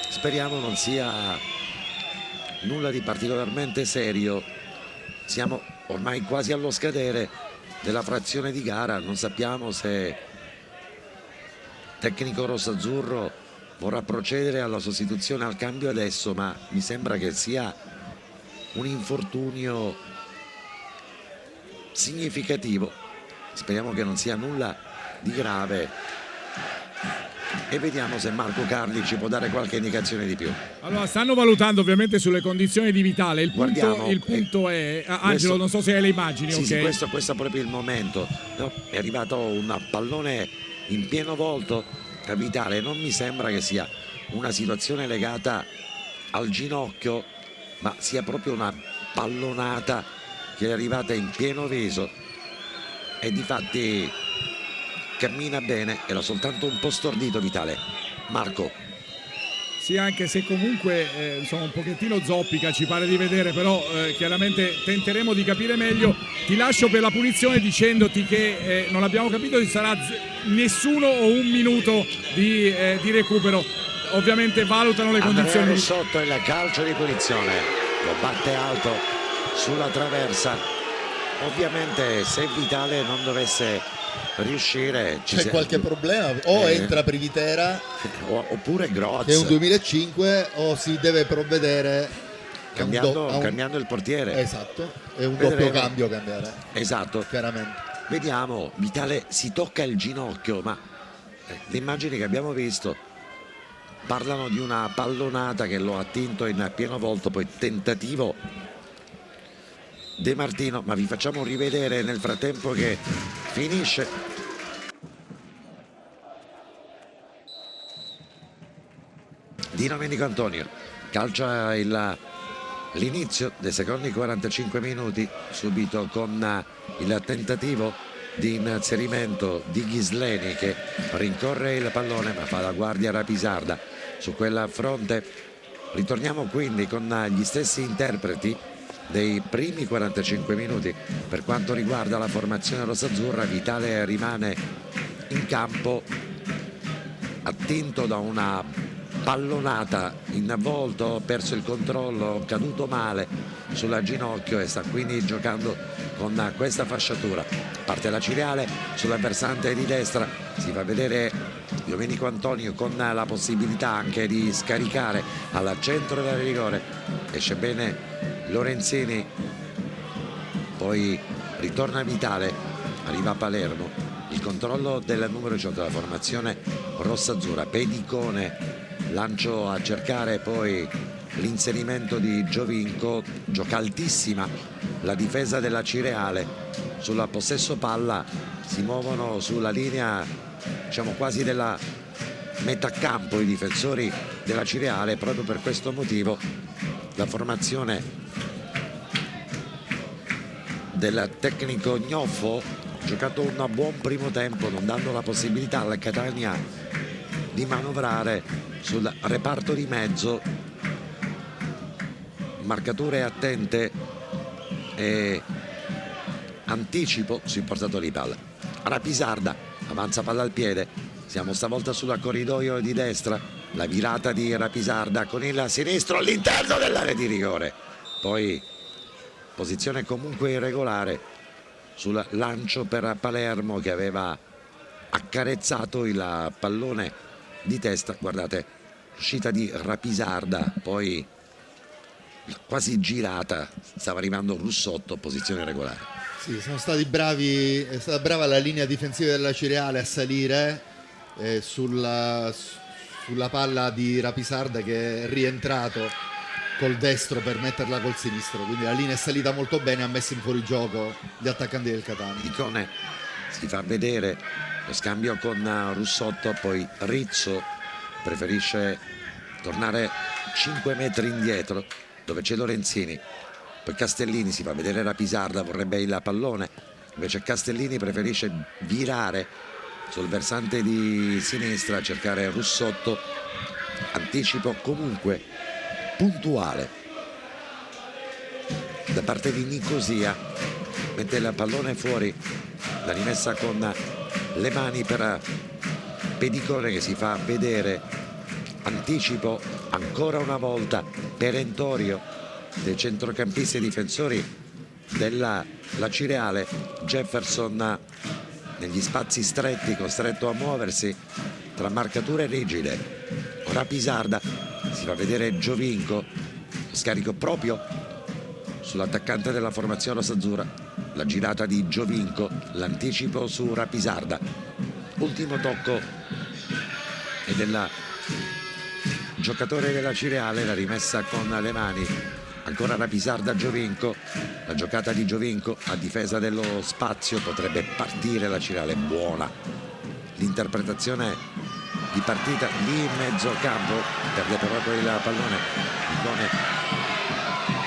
speriamo non sia nulla di particolarmente serio, siamo ormai quasi allo scadere della frazione di gara, non sappiamo se tecnico rossazzurro vorrà procedere alla sostituzione, al cambio adesso, ma mi sembra che sia un infortunio significativo, speriamo che non sia nulla di grave e vediamo se Marco Carli ci può dare qualche indicazione di più. Allora, stanno valutando ovviamente sulle condizioni di Vitale, il punto è Angelo, questo, non so se hai le immagini. sì, okay. sì, questo è proprio il momento, no? È arrivato un pallone in pieno volto a Vitale, non mi sembra che sia una situazione legata al ginocchio, ma sia proprio una pallonata che è arrivata in pieno viso e difatti cammina bene, era soltanto un po' stordito Vitale. Marco. Sì, anche se comunque insomma un pochettino zoppica, ci pare di vedere, però chiaramente tenteremo di capire meglio. Ti lascio per la punizione dicendoti che non abbiamo capito se sarà nessuno o un minuto di recupero. Ovviamente valutano le condizioni. Russotto il calcio di punizione, lo batte alto sulla traversa. Ovviamente se Vitale non dovesse riuscire c'è qualche problema, o entra Privitera oppure Groz, che è un 2005, o si deve provvedere cambiando il portiere. Esatto, è un doppio cambio cambiare. Esatto, chiaramente. Vediamo, Vitale si tocca il ginocchio, ma le immagini che abbiamo visto parlano di una pallonata che lo ha attinto in pieno volto, poi tentativo De Martino, ma vi facciamo rivedere nel frattempo che finisce. Di Domenico Antonio calcia l'inizio dei secondi 45 minuti, subito con il tentativo di inserimento di Ghisleni che rincorre il pallone ma fa la guardia Rapisarda su quel fronte. Ritorniamo quindi con gli stessi interpreti dei primi 45 minuti per quanto riguarda la formazione rossazzurra. Vitale rimane in campo attinto da una pallonata in volto, ha perso il controllo, caduto male sulla ginocchio e sta quindi giocando con questa fasciatura. Parte la Ciriale sulla versante di destra, si fa vedere Domenico Antonio con la possibilità anche di scaricare al centro del rigore, esce bene Lorenzini, poi ritorna Vitale, arriva Palermo, il controllo del numero 18 della formazione rossazzurra, Pedicone, lancio a cercare poi l'inserimento di Giovinco, gioca altissima la difesa della Cireale, sul possesso palla si muovono sulla linea, diciamo quasi della metà campo i difensori della Cireale. Proprio per questo motivo la formazione del tecnico Gnoffo ha giocato un buon primo tempo, non dando la possibilità alla Catania di manovrare sul reparto di mezzo. Marcature attente e anticipo sui portatori di palla. Rapisarda avanza palla al piede, siamo stavolta sul corridoio di destra, la virata di Rapisarda con il sinistro all'interno dell'area di rigore, poi posizione comunque irregolare sul lancio per Palermo che aveva accarezzato il pallone di testa. Guardate l'uscita di Rapisarda, poi quasi girata, stava arrivando Russotto, posizione regolare. Sì, sono stati bravi, è stata brava la linea difensiva della Cireale a salire sulla palla di Rapisarda, che è rientrato col destro per metterla col sinistro, quindi la linea è salita molto bene, ha messo in fuorigioco gli attaccanti del Catania. Icone si fa vedere lo scambio con Russotto, poi Rizzo preferisce tornare 5 metri indietro dove c'è Lorenzini, poi Castellini, si fa vedere Rapisarda, vorrebbe il pallone, invece Castellini preferisce virare sul versante di sinistra, cercare Russotto, anticipo comunque puntuale da parte di Nicosia mette il pallone fuori, la rimessa con le mani per Pedicore che si fa vedere, anticipo ancora una volta perentorio dei centrocampisti e difensori della Cireale. Jefferson negli spazi stretti, costretto a muoversi tra marcature rigide. Ora Pisarda, si fa vedere Giovinco, scarico proprio sull'attaccante della formazione rossazzurra, la girata di Giovinco, l'anticipo su Rapisarda, ultimo tocco e del giocatore della Cireale, la rimessa con le mani, ancora Rapisarda, Giovinco, la giocata di Giovinco a difesa dello spazio, potrebbe partire la Cireale, buona l'interpretazione di partita lì in mezzo campo, perde però poi il pallone,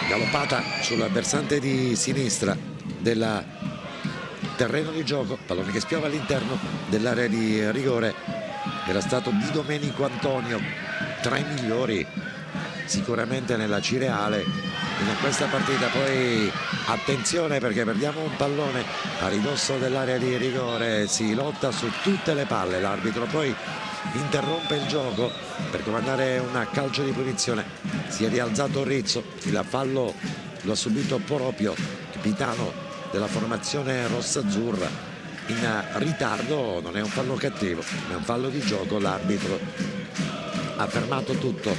galoppata sul versante di sinistra del terreno di gioco, pallone che spiova all'interno dell'area di rigore. Era stato Di Domenico Antonio tra i migliori sicuramente nella Cireale in questa partita. Poi attenzione perché perdiamo un pallone a ridosso dell'area di rigore, si lotta su tutte le palle, l'arbitro poi interrompe il gioco per comandare un calcio di punizione. Si è rialzato Rizzo, il fallo lo ha subito proprio capitano della formazione rossazzurra in ritardo. Non è un fallo cattivo, è un fallo di gioco. L'arbitro ha fermato tutto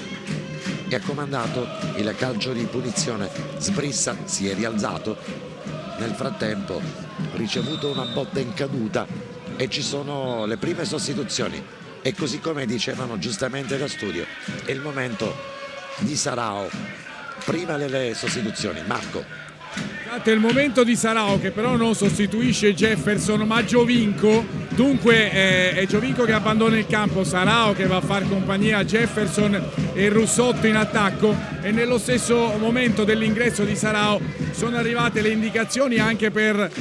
e ha comandato il calcio di punizione. Sbrissa si è rialzato, nel frattempo ricevuto una botta in caduta e ci sono le prime sostituzioni. E così come dicevano giustamente da studio, è il momento di Sarao prima delle sostituzioni. Marco. È il momento di Sarao che però non sostituisce Jefferson ma Giovinco, dunque è Giovinco che abbandona il campo, Sarao che va a far compagnia a Jefferson e Russotto in attacco, e nello stesso momento dell'ingresso di Sarao sono arrivate le indicazioni anche per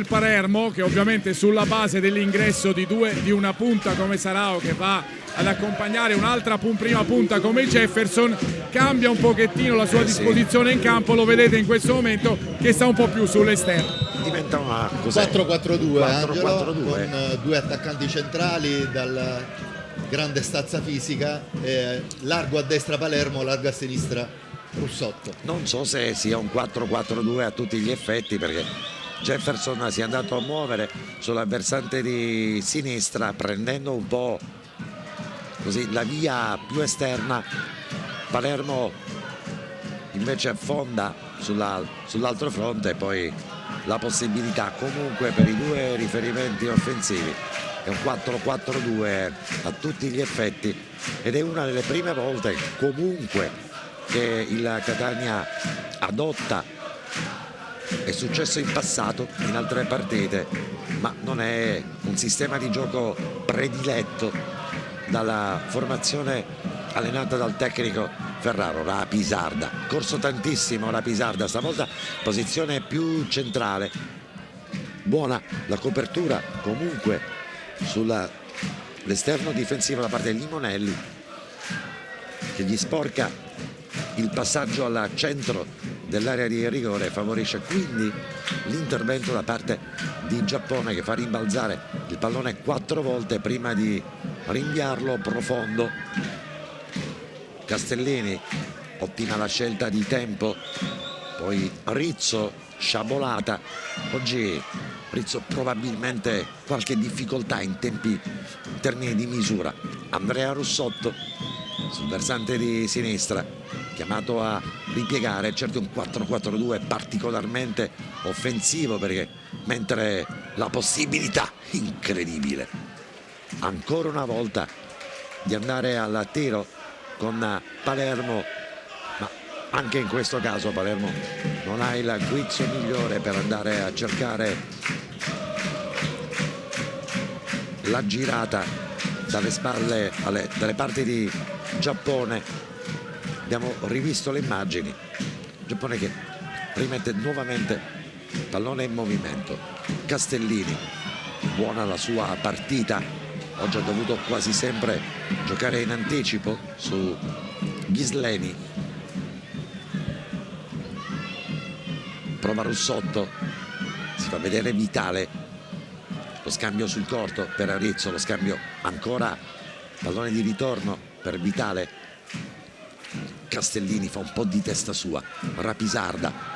Palermo, che ovviamente sulla base dell'ingresso di una punta come Sarao che va ad accompagnare un'altra prima punta come Jefferson, cambia un pochettino la sua disposizione in campo. Lo vedete in questo momento che sta un po' più sull'esterno. Diventa una 4-4-2 con due attaccanti centrali dal grande stazza fisica, largo a destra Palermo, largo a sinistra Russotto. Non so se sia un 4-4-2 a tutti gli effetti, perché Jefferson si è andato a muovere sulla versante di sinistra prendendo un po' così la via più esterna. Palermo invece affonda sull'altro fronte, e poi la possibilità comunque per i due riferimenti offensivi. È un 4-4-2 a tutti gli effetti ed è una delle prime volte comunque che il Catania adotta. È successo in passato in altre partite, ma non è un sistema di gioco prediletto dalla formazione allenata dal tecnico Ferraro. Rapisarda, corso tantissimo Rapisarda, stavolta posizione più centrale, buona la copertura comunque sull'esterno difensivo da parte di Limonelli, che gli sporca il passaggio al centro dell'area di rigore, favorisce quindi l'intervento da parte di Giappone, che fa rimbalzare il pallone 4 volte prima di rinviarlo profondo. Castellini, ottima la scelta di tempo, poi Rizzo, sciabolata. Oggi Rizzo probabilmente qualche difficoltà in termini di misura. Andrea Russotto sul versante di sinistra, chiamato a ripiegare, certo un 4-4-2 particolarmente offensivo, perché mentre la possibilità incredibile ancora una volta di andare al tiro con Palermo, ma anche in questo caso Palermo non ha il guizzo migliore per andare a cercare la girata dalle spalle dalle parti di Giappone. Abbiamo rivisto le immagini, Giappone che rimette nuovamente pallone in movimento. Castellini, buona la sua partita, oggi ha dovuto quasi sempre giocare in anticipo su Ghisleni. Prova Russotto, fa vedere Vitale, lo scambio sul corto per Arezzo, lo scambio ancora, pallone di ritorno per Vitale. Castellini fa un po' di testa sua, Rapisarda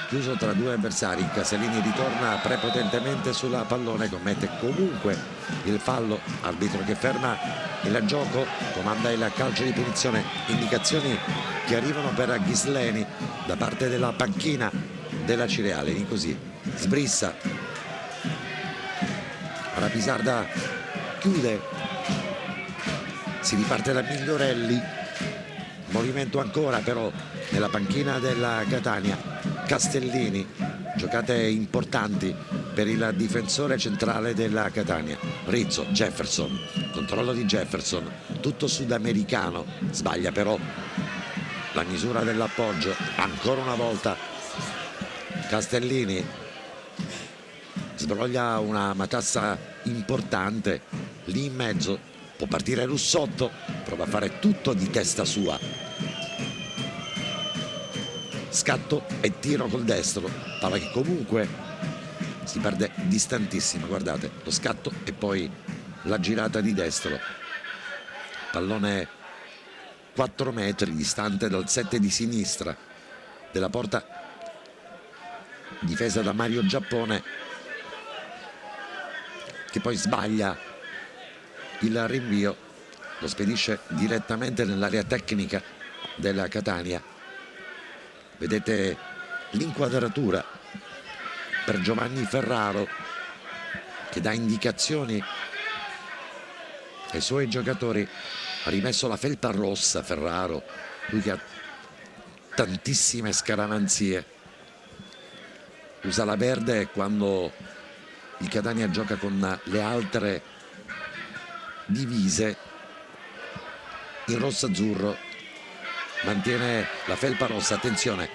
chiuso tra due avversari, Castellini ritorna prepotentemente sulla pallone, commette comunque il fallo, arbitro che ferma il gioco, comanda il calcio di punizione, indicazioni che arrivano per Ghisleni da parte della panchina della Cireale. Lì così Sbrissa, Rapisarda chiude, si riparte da Migliorelli, movimento ancora però nella panchina della Catania. Castellini, giocate importanti per il difensore centrale della Catania. Rizzo, Jefferson, controllo di Jefferson, tutto sudamericano, sbaglia però la misura dell'appoggio, ancora una volta Castellini sbroglia una matassa importante lì in mezzo, può partire Russotto, prova a fare tutto di testa sua, scatto e tiro col destro, palla che comunque si perde distantissima, guardate lo scatto e poi la girata di destro, pallone 4 metri distante dal 7 di sinistra della porta difesa da Mario Giappone, che poi sbaglia il rinvio, lo spedisce direttamente nell'area tecnica della Catania. Vedete l'inquadratura per Giovanni Ferraro che dà indicazioni ai suoi giocatori. Ha rimesso la felpa rossa Ferraro, lui che ha tantissime scaramanzie, usa la verde quando il Catania gioca con le altre divise, il rosso-azzurro mantiene la felpa rossa. Attenzione,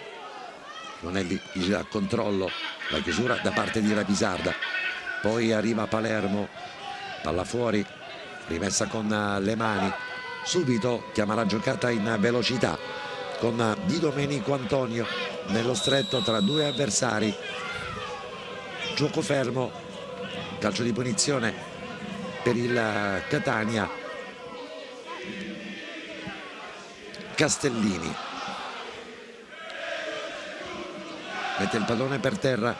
non è lì il controllo, la chiusura da parte di Rapisarda, poi arriva Palermo, palla fuori, rimessa con le mani, subito chiama la giocata in velocità con Di Domenico Antonio nello stretto tra due avversari, gioco fermo, calcio di punizione per il Catania. Castellini mette il pallone per terra,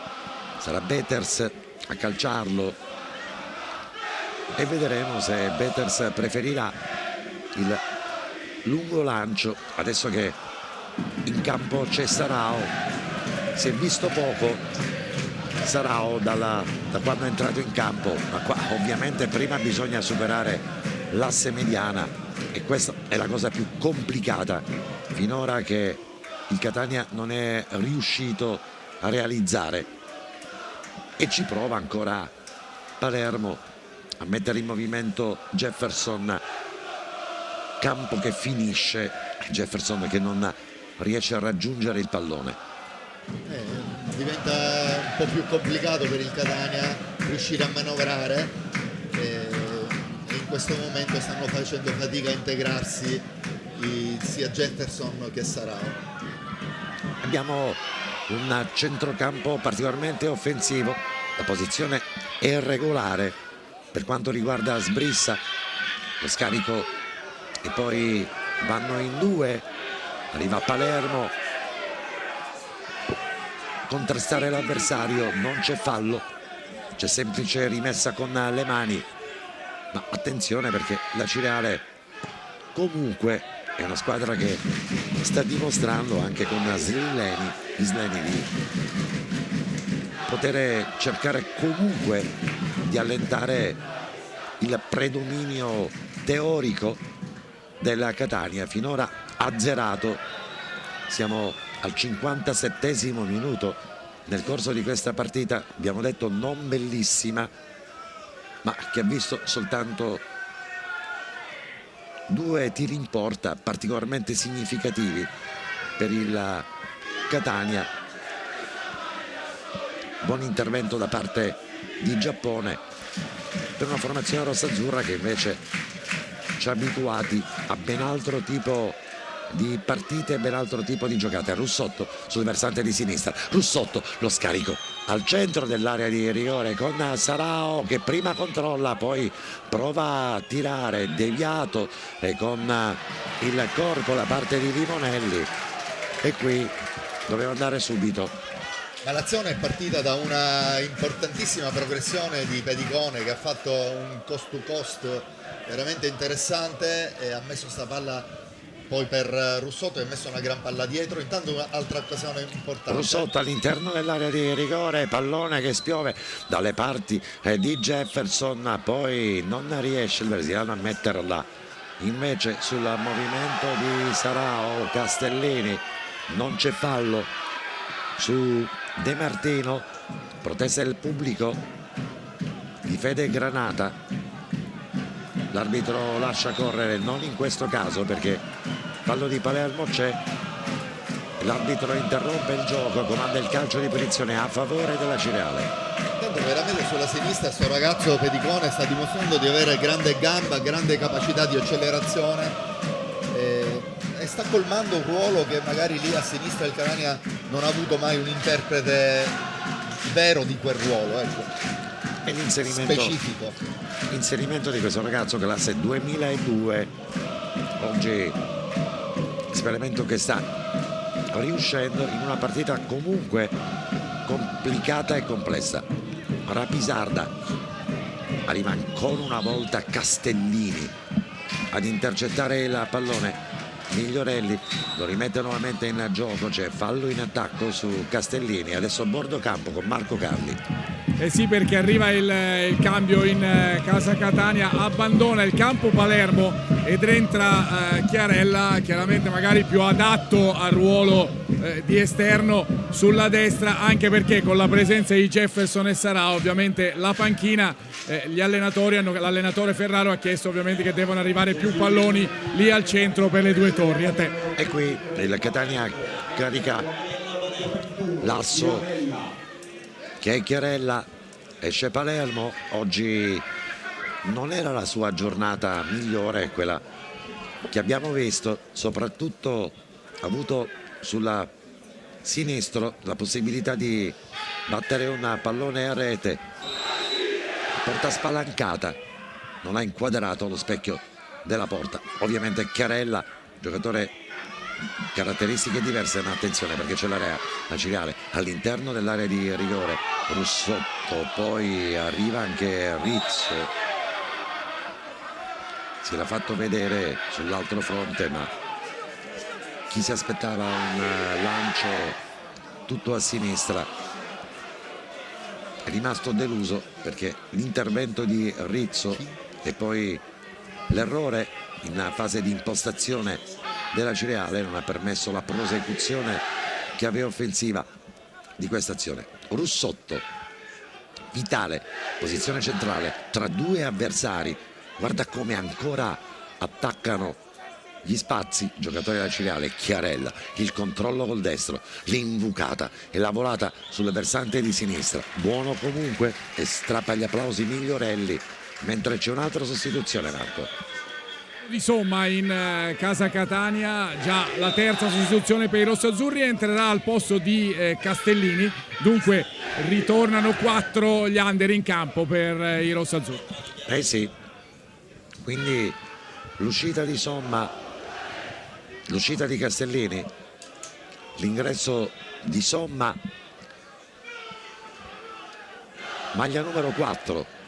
sarà Beters a calciarlo e vedremo se Beters preferirà il lungo lancio adesso che in campo c'è Sarao. Si è visto poco Sarao da quando è entrato in campo, ma qua ovviamente prima bisogna superare l'asse mediana e questa è la cosa più complicata finora che il Catania non è riuscito a realizzare, e ci prova ancora Palermo a mettere in movimento Jefferson, campo che finisce, Jefferson che non riesce a raggiungere il pallone. Diventa un po' più complicato per il Catania riuscire a manovrare, e in questo momento stanno facendo fatica a integrarsi sia Jefferson che Sarao. Abbiamo un centrocampo particolarmente offensivo, la posizione è regolare per quanto riguarda Sbrissa, lo scarico e poi vanno in due, arriva Palermo, contrastare l'avversario, non c'è fallo, c'è semplice rimessa con le mani, ma attenzione perché la Cireale comunque è una squadra che sta dimostrando anche con Ghisleni di poter cercare comunque di allentare il predominio teorico della Catania, finora azzerato. Siamo al 57esimo minuto nel corso di questa partita, abbiamo detto non bellissima, ma che ha visto soltanto 2 tiri in porta particolarmente significativi per il Catania. Buon intervento da parte di Giappone per una formazione rossa-azzurra che invece ci ha abituati a ben altro tipo di partite e ben altro tipo di giocate. Russotto sul versante di sinistra, Russotto lo scarico al centro dell'area di rigore con Sarao che prima controlla, poi prova a tirare deviato e con il corpo la parte di Limonelli, e qui doveva andare subito. Ma l'azione è partita da una importantissima progressione di Pedicone, che ha fatto un cost to cost veramente interessante e ha messo sta palla poi per Russotto, e ha messo una gran palla dietro. Intanto un'altra occasione importante, Russotto all'interno dell'area di rigore, pallone che spiove dalle parti di Jefferson, poi non riesce il brasiliano a metterla invece sul movimento di Sarao. Castellini, non c'è fallo su De Martino, protesta del pubblico di Fede Granata. L'arbitro lascia correre, non in questo caso perché fallo di Palermo c'è. L'arbitro interrompe il gioco, comanda il calcio di punizione a favore della Cireale. intanto veramente sulla sinistra questo ragazzo Pedicone sta dimostrando di avere grande gamba, grande capacità di accelerazione, e sta colmando un ruolo che magari lì a sinistra il Catania non ha avuto mai un interprete vero di quel ruolo, ecco, E l'inserimento di questo ragazzo classe 2002, oggi esperimento che sta riuscendo in una partita comunque complicata e complessa. Rapisarda, arriva ancora una volta Castellini ad intercettare il pallone. Migliorelli lo rimette nuovamente in gioco, c'è fallo in attacco su Castellini, adesso a bordo campo con Marco Carli. Eh sì, perché arriva il cambio in casa Catania, abbandona il campo Palermo ed entra Chiarella, chiaramente magari più adatto al ruolo di esterno sulla destra, anche perché con la presenza di Jefferson e Sarà ovviamente la panchina, gli allenatori l'allenatore Ferraro ha chiesto ovviamente che devono arrivare più palloni lì al centro per le due torri. A te. E qui il Catania carica l'asso che è Chiarella, esce Palermo. Oggi non era la sua giornata migliore, quella che abbiamo visto, soprattutto ha avuto sulla sinistro la possibilità di battere un pallone a rete, porta spalancata, non ha inquadrato lo specchio della porta. Ovviamente Chiarella, giocatore caratteristiche diverse, ma attenzione perché c'è la Cireale all'interno dell'area di rigore. Russotto, poi arriva anche Rizzo, si era fatto vedere sull'altro fronte, ma chi si aspettava un lancio tutto a sinistra è rimasto deluso, perché l'intervento di Rizzo e poi l'errore in fase di impostazione della Cireale non ha permesso la prosecuzione chiave offensiva di questa azione. Russotto, vitale, posizione centrale tra due avversari, guarda come ancora attaccano gli spazi giocatori della Cireale. Chiarella, il controllo col destro, l'invucata e la volata sul versante di sinistra, buono comunque, e strappa gli applausi Migliorelli, mentre c'è un'altra sostituzione, Marco. Di somma in casa Catania, già la terza sostituzione per i rossoazzurri, entrerà al posto di Castellini, dunque ritornano 4 gli under in campo per i rossoazzurri. Eh sì, quindi l'uscita di Somma, l'uscita di Castellini, l'ingresso di Somma, maglia numero 4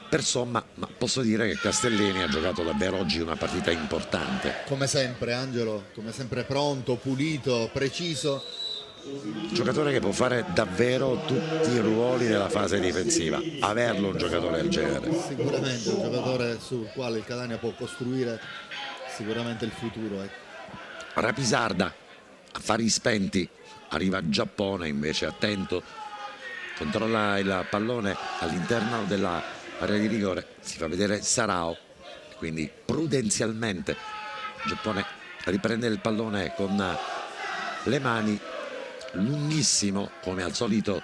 per Somma, ma posso dire che Castellini ha giocato davvero oggi una partita importante. come sempre Angelo, come sempre pronto, pulito, preciso. Giocatore che può fare davvero tutti i ruoli della fase difensiva, averlo un giocatore del genere. Sicuramente un giocatore sul quale il Catania può costruire sicuramente il futuro. Rapisarda, affari spenti, arriva a Giappone invece, attento, controlla il pallone all'interno della area di rigore, si fa vedere Sarao, quindi prudenzialmente Giappone riprende il pallone con le mani, lunghissimo come al solito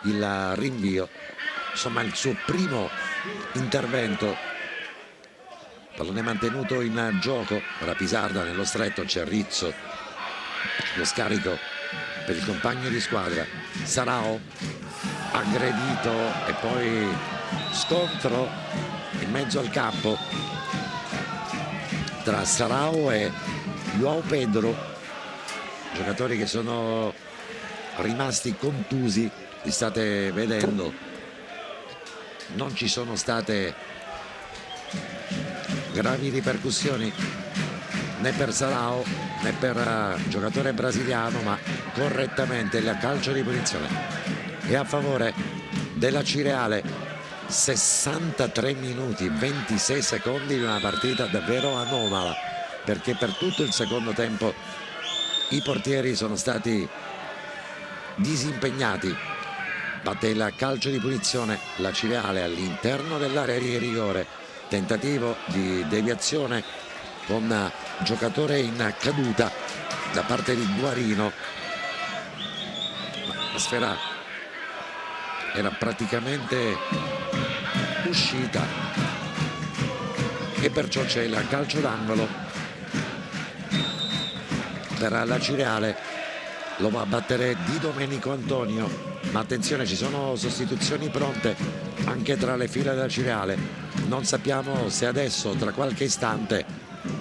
il rinvio, insomma il suo primo intervento. Pallone mantenuto in gioco, Rapisarda nello stretto, c'è Rizzo, lo scarico per il compagno di squadra Sarao, aggredito, e poi scontro in mezzo al campo tra Sarao e João Pedro, giocatori che sono rimasti contusi, li state vedendo, non ci sono state gravi ripercussioni né per Sarao né per il giocatore brasiliano, ma correttamente il calcio di punizione è a favore della Cireale. 63 minuti 26 secondi di una partita davvero anomala, perché per tutto il secondo tempo i portieri sono stati disimpegnati. Batte il calcio di punizione la Cireale all'interno dell'area di rigore, tentativo di deviazione con giocatore in caduta da parte di Guarino, ma la sfera era praticamente uscita e perciò c'è il calcio d'angolo per la Cireale. Lo va a battere Di Domenico Antonio, ma attenzione, ci sono sostituzioni pronte anche tra le file della Cireale. Non sappiamo se adesso, tra qualche istante,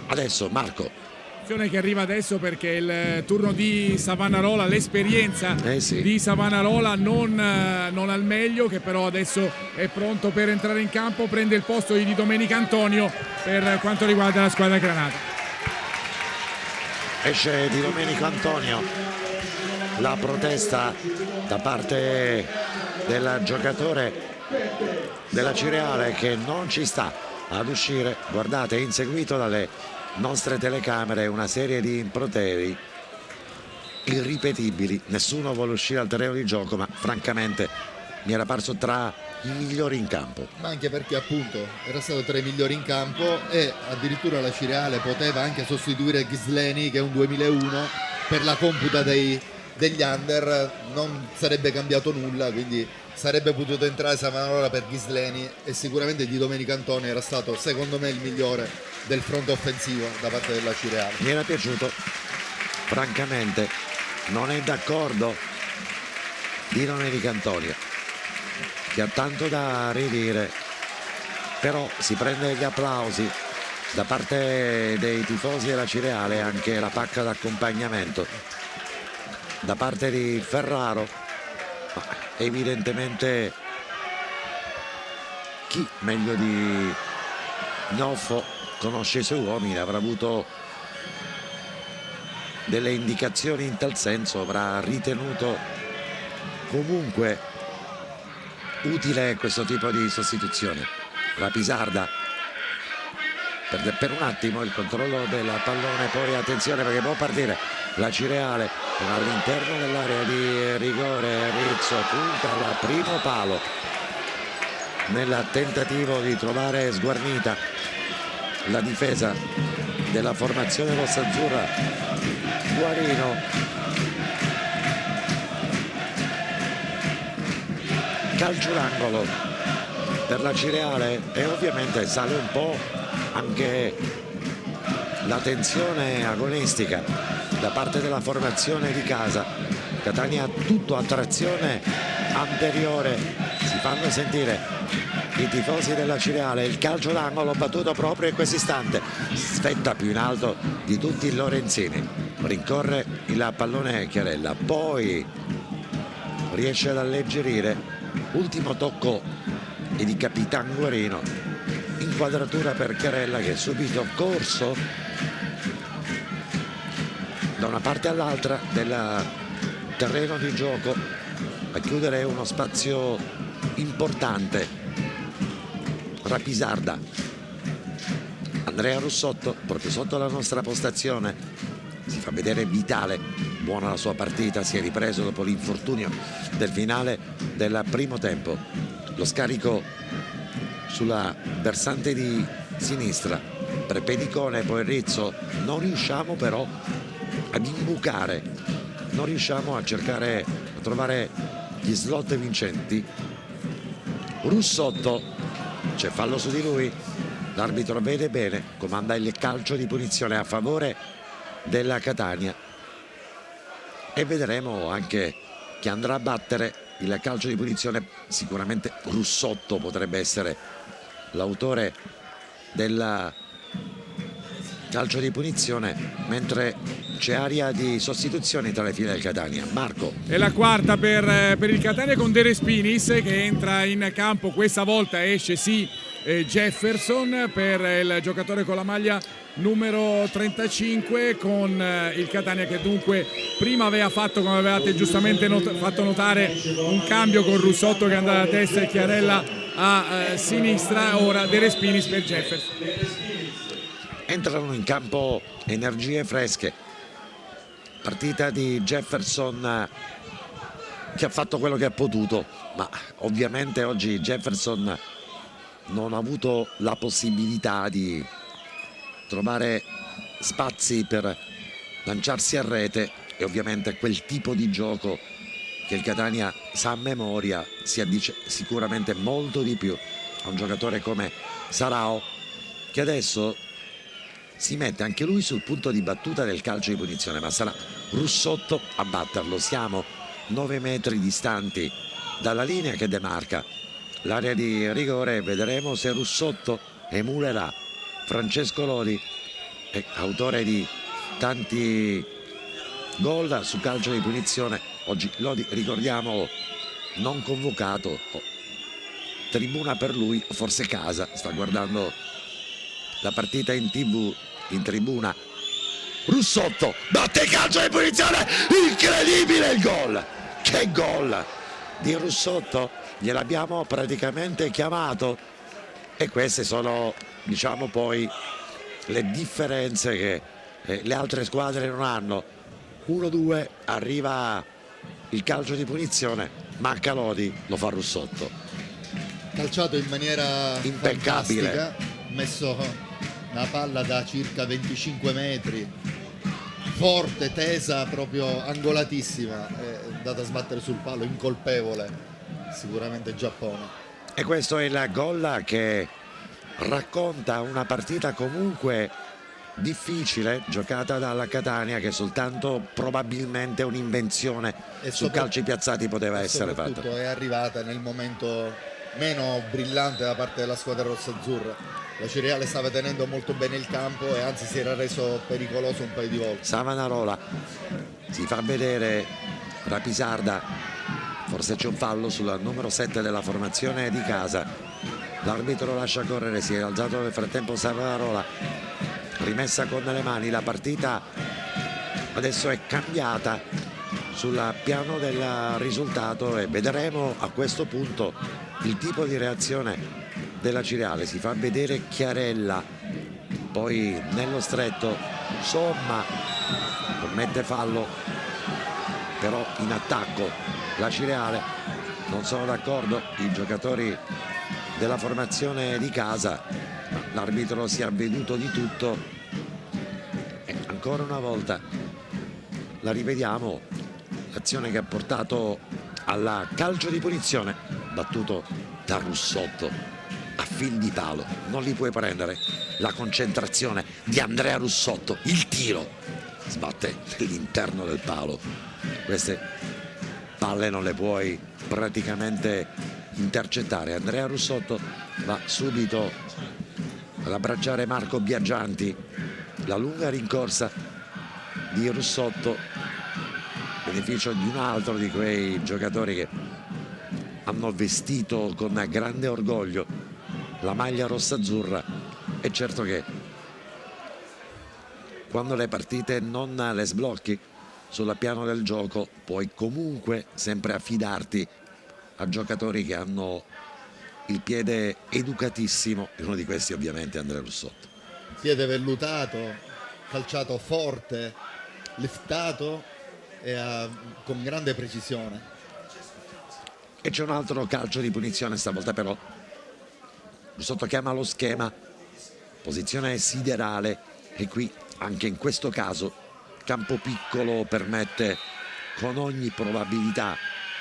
adesso Marco. Che arriva adesso perché il turno di Savonarola, l'esperienza Sì. di Savonarola non al meglio, che però adesso è pronto per entrare in campo, prende il posto di Domenico Antonio per quanto riguarda la squadra granata. Esce Di Domenico Antonio, la protesta da parte del giocatore della Cireale che non ci sta ad uscire. Guardate, è inseguito dalle nostre telecamere una serie di improperi irripetibili, nessuno vuole uscire al terreno di gioco, ma francamente mi era parso tra i migliori in campo. Ma anche perché appunto era stato tra i migliori in campo, e addirittura la Cireale poteva anche sostituire Ghisleni, che è un 2001, per la computa degli under non sarebbe cambiato nulla, quindi sarebbe potuto entrare Savonarola per Ghisleni, e sicuramente Di Domenico Antonio era stato secondo me il migliore del fronte offensivo da parte della Cireale. Mi era piaciuto, francamente non è d'accordo Di Domenico Antonio, che ha tanto da ridire, però si prende gli applausi da parte dei tifosi della Cireale, anche la pacca d'accompagnamento da parte di Ferraro, ma evidentemente chi meglio di Noffo conosce i suoi uomini, avrà avuto delle indicazioni in tal senso, avrà ritenuto comunque utile questo tipo di sostituzione. La Pisarda perde per un attimo il controllo del pallone, poi attenzione perché può partire la Cireale all'interno dell'area di rigore. Rizzo punta al primo palo nel tentativo di trovare sguarnita la difesa della formazione rossazzurra. Guarino, calcio d'angolo per la Cireale, e ovviamente sale un po' anche la tensione agonistica da parte della formazione di casa. Catania tutto a trazione anteriore, si fanno sentire i tifosi della Cireale. Il calcio d'angolo battuto proprio in questo istante, sfetta più in alto di tutti il Lorenzini, rincorre il pallone Chiarella, poi riesce ad alleggerire. Ultimo tocco e di Capitan Guarino, inquadratura per Chiarella che è subito corso da una parte all'altra del terreno di gioco a chiudere uno spazio importante. Rapisarda, Andrea Russotto proprio sotto la nostra postazione, si fa vedere vitale, buona la sua partita, si è ripreso dopo l'infortunio del finale del primo tempo. Lo scarico sulla versante di sinistra per Pedicone, poi Rizzo, non riusciamo però ad imbucare, non riusciamo a cercare, a trovare gli slot vincenti. Russotto, c'è fallo su di lui, l'arbitro vede bene, comanda il calcio di punizione a favore della Catania. e vedremo anche chi andrà a battere il calcio di punizione. Sicuramente Russotto potrebbe essere l'autore del calcio di punizione, mentre c'è aria di sostituzioni tra le file del Catania. Marco. È la quarta per il Catania, con De Respinis che entra in campo. Questa volta esce Jefferson per il giocatore con la maglia numero 35, con il Catania che dunque prima aveva fatto, come avevate giustamente fatto notare, un cambio con Russotto che andava a destra e Chiarella a sinistra. Ora De Respinis per Jefferson. Entrano in campo energie fresche. Partita di Jefferson che ha fatto quello che ha potuto, ma ovviamente oggi Jefferson non ha avuto la possibilità di trovare spazi per lanciarsi a rete, e ovviamente quel tipo di gioco che il Catania sa a memoria si addice sicuramente molto di più a un giocatore come Sarao, che adesso si mette anche lui sul punto di battuta del calcio di punizione, ma sarà Russotto a batterlo. Siamo 9 metri distanti dalla linea che demarca l'area di rigore. Vedremo se Russotto emulerà Francesco Lodi, autore di tanti gol su calcio di punizione. Oggi Lodi, ricordiamo, non convocato, tribuna per lui, forse casa, sta guardando la partita in TV, in tribuna. Russotto batte il calcio di punizione, incredibile il gol, che gol di Russotto, gliel'abbiamo praticamente chiamato, e queste sono, diciamo, poi le differenze che le altre squadre non hanno. 1-2, arriva il calcio di punizione, manca Lodi, lo fa Russotto, calciato in maniera impeccabile, fantastica, messo una palla da circa 25 metri, forte, tesa, proprio angolatissima, è andata a sbattere sul palo, incolpevole, sicuramente Giappone. e questo è il gol che racconta una partita comunque difficile giocata dalla Catania, che soltanto probabilmente un'invenzione su calci piazzati poteva essere fatta. È arrivata nel momento meno brillante da parte della squadra rossazzurra. La Cireale stava tenendo molto bene il campo e anzi si era reso pericoloso un paio di volte. Savanarola si fa vedere, Rapisarda, forse c'è un fallo sul numero 7 della formazione di casa. L'arbitro lascia correre, si è alzato nel frattempo Savanarola, rimessa con le mani. La partita adesso è cambiata sul piano del risultato e vedremo a questo punto il tipo di reazione della Cireale. Si fa vedere Chiarella, poi nello stretto Somma commette fallo, però in attacco la Cireale. Non sono d'accordo i giocatori della formazione di casa, ma l'arbitro si è avveduto di tutto e ancora una volta la rivediamo, l'azione che ha portato alla calcio di punizione battuto da Russotto a fil di palo. Non li puoi prendere, la concentrazione di Andrea Russotto, il tiro sbatte nell'interno del palo. Queste palle non le puoi praticamente intercettare. Andrea Russotto va subito ad abbracciare Marco Biaggianti, la lunga rincorsa di Russotto, beneficio di un altro di quei giocatori che hanno vestito con grande orgoglio la maglia rossazzurra. E certo che quando le partite non le sblocchi sul piano del gioco puoi comunque sempre affidarti a giocatori che hanno il piede educatissimo, e uno di questi ovviamente è Andrea Russotto. Piede vellutato, calciato forte, liftato e con grande precisione. E c'è un altro calcio di punizione, stavolta però Russotto chiama lo schema, posizione siderale, e qui anche in questo caso campo piccolo permette con ogni probabilità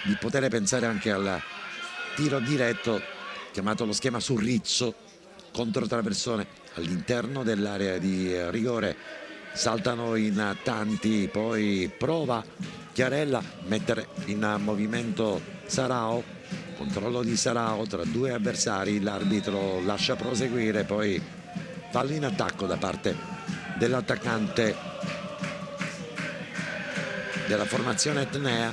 di poter pensare anche al tiro diretto, chiamato lo schema su Rizzo, contro traversone all'interno dell'area di rigore. Saltano in tanti, poi prova Chiarella, mettere in movimento Sarao, controllo di Sarao tra due avversari, l'arbitro lascia proseguire, poi fallo in attacco da parte dell'attaccante della formazione etnea.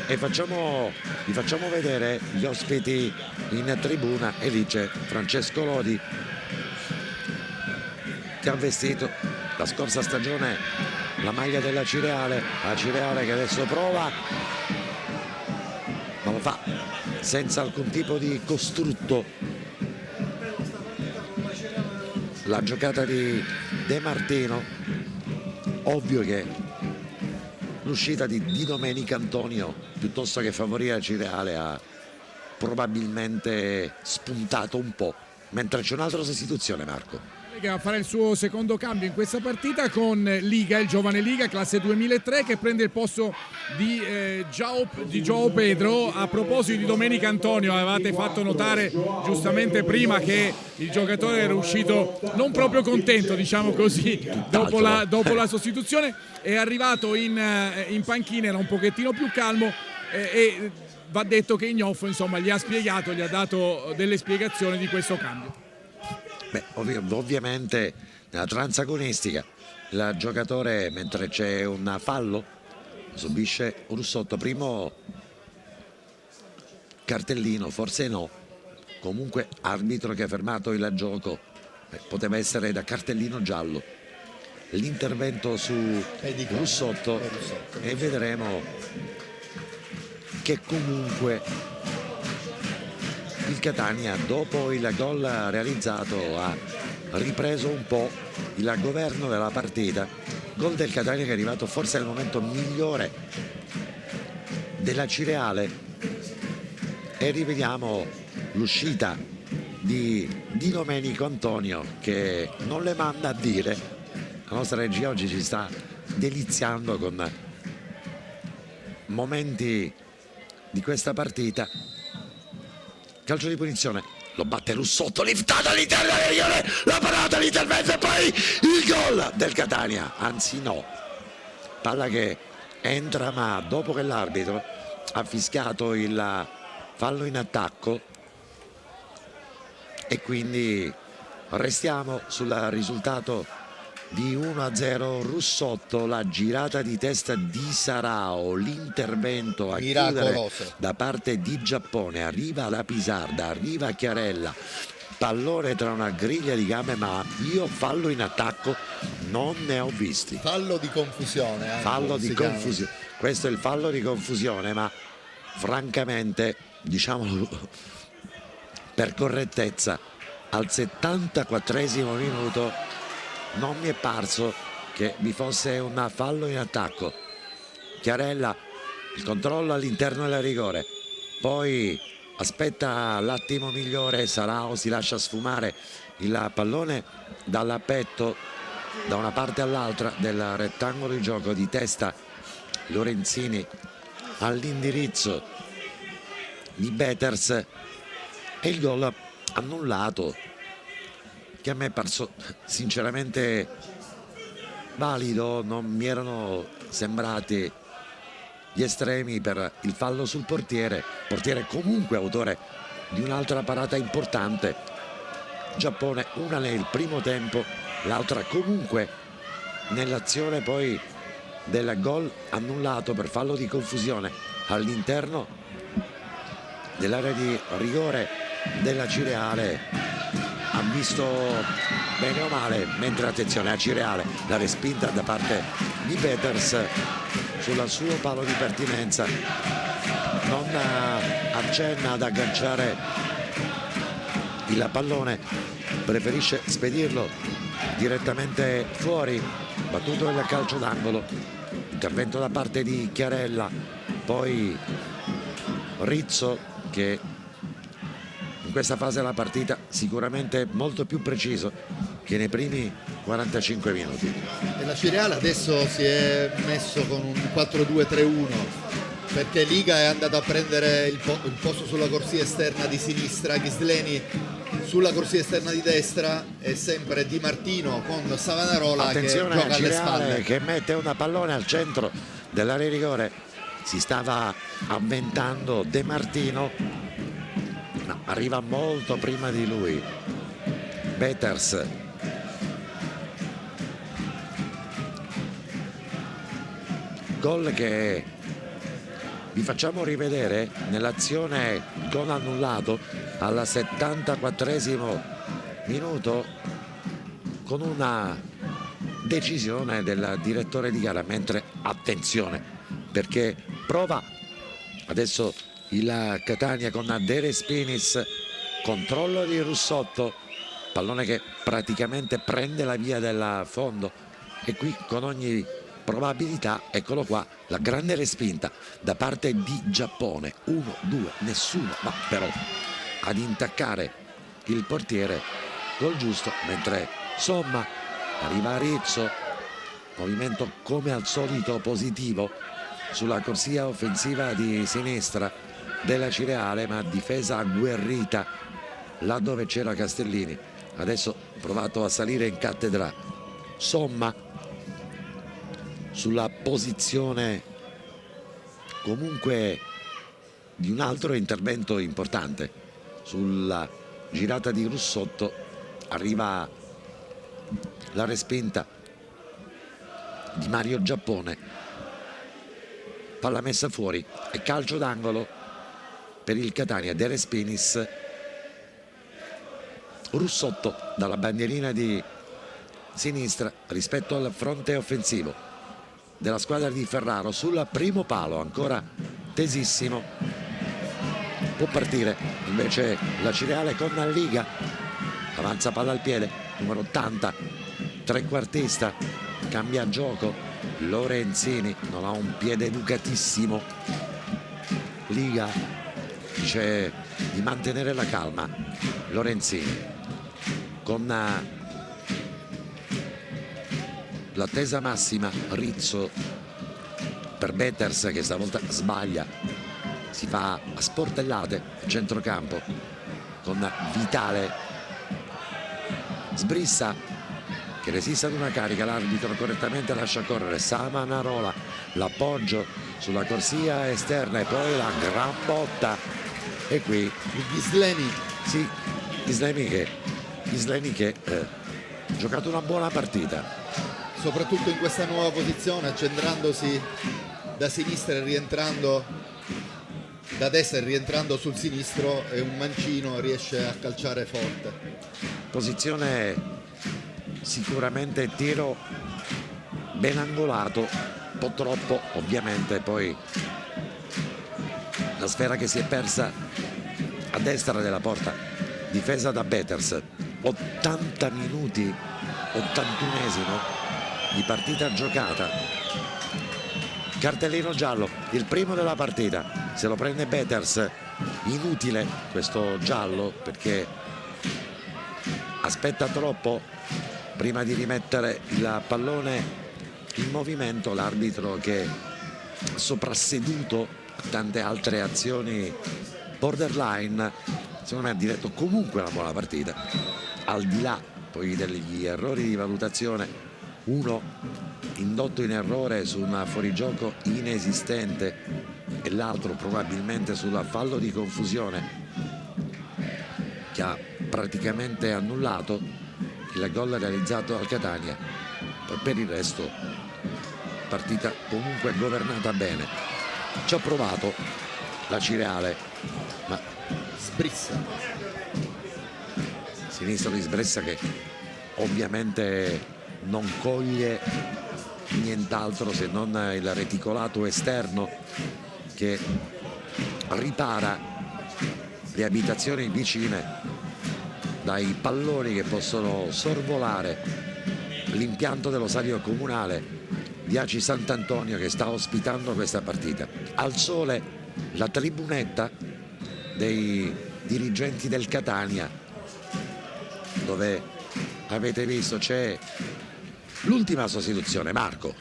E vi facciamo vedere gli ospiti in tribuna, e lì c'è Francesco Lodi che ha vestito la scorsa stagione la maglia della Cireale, la Cireale che adesso prova, ma lo fa senza alcun tipo di costrutto. La giocata di De Martino, ovvio che l'uscita di Domenica Antonio, piuttosto che favorire la Cireale, ha probabilmente spuntato un po', mentre c'è un'altra sostituzione, Marco, che va a fare il suo secondo cambio in questa partita con Liga, il giovane Liga, classe 2003, che prende il posto di Joao Pedro. A proposito di Domenica Antonio, avevate fatto notare giustamente prima che il giocatore era uscito non proprio contento, diciamo così, dopo la sostituzione. È arrivato in panchina, era un pochettino più calmo, e va detto che Ignoffo, insomma, gli ha spiegato, gli ha dato delle spiegazioni di questo cambio. Beh, ovviamente nella transa agonistica il giocatore, mentre c'è un fallo, subisce Russotto. Primo cartellino, forse no, comunque arbitro che ha fermato il gioco. Poteva essere da cartellino giallo l'intervento su Russotto, e vedremo che comunque il Catania, dopo il gol realizzato, ha ripreso un po' il governo della partita. Gol del Catania che è arrivato forse al momento migliore della Cireale, e rivediamo l'uscita di Domenico Antonio, che non le manda a dire. La nostra regia oggi ci sta deliziando con momenti di questa partita. Calcio di punizione, lo batte Russotto, liftata all'interno della rigore, la parata, l'intervento e poi il gol del Catania. Anzi no, palla che entra, ma dopo che l'arbitro ha fischiato il fallo in attacco, e quindi restiamo sul risultato di 1-0. Russotto, la girata di testa di Sarao, l'intervento a chiudere da parte di Giappone, arriva la Pisarda, arriva Chiarella, pallone tra una griglia di gambe, ma io fallo in attacco non ne ho visti. Fallo di confusione, fallo di confusione, questo è il fallo di confusione, ma francamente, diciamolo per correttezza, al 74esimo minuto non mi è parso che vi fosse un fallo in attacco. Chiarella, il controllo all'interno della rigore, poi aspetta l'attimo migliore, Sarao si lascia sfumare il pallone dal petto da una parte all'altra del rettangolo di gioco, di testa Lorenzini all'indirizzo di Beters, e il gol annullato, che a me è parso sinceramente valido. Non mi erano sembrati gli estremi per il fallo sul portiere comunque autore di un'altra parata importante. Giappone, una nel primo tempo, l'altra comunque nell'azione poi del gol annullato per fallo di confusione all'interno dell'area di rigore della Cireale. Ha visto bene o male, mentre attenzione a Cireale, la respinta da parte di Peters sul suo palo di pertinenza, non accenna ad agganciare il pallone, preferisce spedirlo direttamente fuori, battuto nel calcio d'angolo. Intervento da parte di Chiarella, poi Rizzo, che in questa fase della partita sicuramente molto più preciso che nei primi 45 minuti. E la Cireale adesso si è messo con un 4-2-3-1, perché Liga è andato a prendere il posto sulla corsia esterna di sinistra. Ghisleni Sulla corsia esterna di destra è sempre Di Martino con Savonarola che attenzione gioca a alle Cireale spalle. che mette una pallone al centro dell'area di rigore. Si stava avventando De Martino, ma arriva molto prima di lui Beters. Gol che vi facciamo rivedere nell'azione gol annullato al 74esimo minuto con una decisione del direttore di gara, mentre attenzione perché prova adesso il Catania con De Respinis, controllo di Russotto, pallone che praticamente prende la via del fondo e qui con ogni probabilità, eccolo qua, la grande respinta da parte di Giappone, 1, 2, nessuno va però ad intaccare il portiere, gol giusto, mentre Somma arriva a Rizzo, movimento come al solito positivo sulla corsia offensiva di sinistra della Cireale, ma difesa agguerrita laddove c'era Castellini. Adesso provato a salire in cattedra Somma sulla posizione comunque di un altro intervento importante. Sulla girata di Russotto arriva la respinta di Mario Giappone, palla messa fuori e calcio d'angolo per il Catania. De Respinis, Russotto dalla bandierina di sinistra rispetto al fronte offensivo della squadra di Ferraro, sul primo palo ancora tesissimo, può partire invece la Cireale con Liga, avanza palla al piede, numero 80, trequartista, cambia gioco Lorenzini, non ha un piede educatissimo, Liga dice di mantenere la calma, Lorenzini con l'attesa massima, Rizzo per Beters che stavolta sbaglia, si fa a sportellate a centrocampo con Vitale, Sbrissa che resiste ad una carica, l'arbitro correttamente lascia correre Savonarola, l'appoggio sulla corsia esterna e poi la gran botta, e qui Ghisleni, sì, Ghisleni che ha giocato una buona partita, soprattutto in questa nuova posizione, accentrandosi da sinistra e rientrando da destra e rientrando sul sinistro, e un mancino riesce a calciare forte. posizione sicuramente tiro ben angolato, un po' troppo ovviamente, poi la sfera che si è persa a destra della porta, difesa da Beters. 80 minuti, 81esimo di partita giocata, cartellino giallo, il primo della partita, se lo prende Beters, inutile questo giallo perché aspetta troppo prima di rimettere il pallone in movimento, l'arbitro che soprasseduto a tante altre azioni borderline, secondo me ha diretto comunque una buona partita, al di là poi degli errori di valutazione, uno indotto in errore su un fuorigioco inesistente e l'altro probabilmente sul fallo di confusione che ha praticamente annullato il gol realizzato al Catania. Poi per il resto partita comunque governata bene, ci ha provato la Cireale, ma Sbrissa, sinistro di Sbressa che ovviamente non coglie nient'altro se non il reticolato esterno che ripara le abitazioni vicine dai palloni che possono sorvolare l'impianto dello stadio comunale di Aci Sant'Antonio, che sta ospitando questa partita. Al sole la tribunetta dei dirigenti del Catania, dove avete visto c'è l'ultima sostituzione, Marco.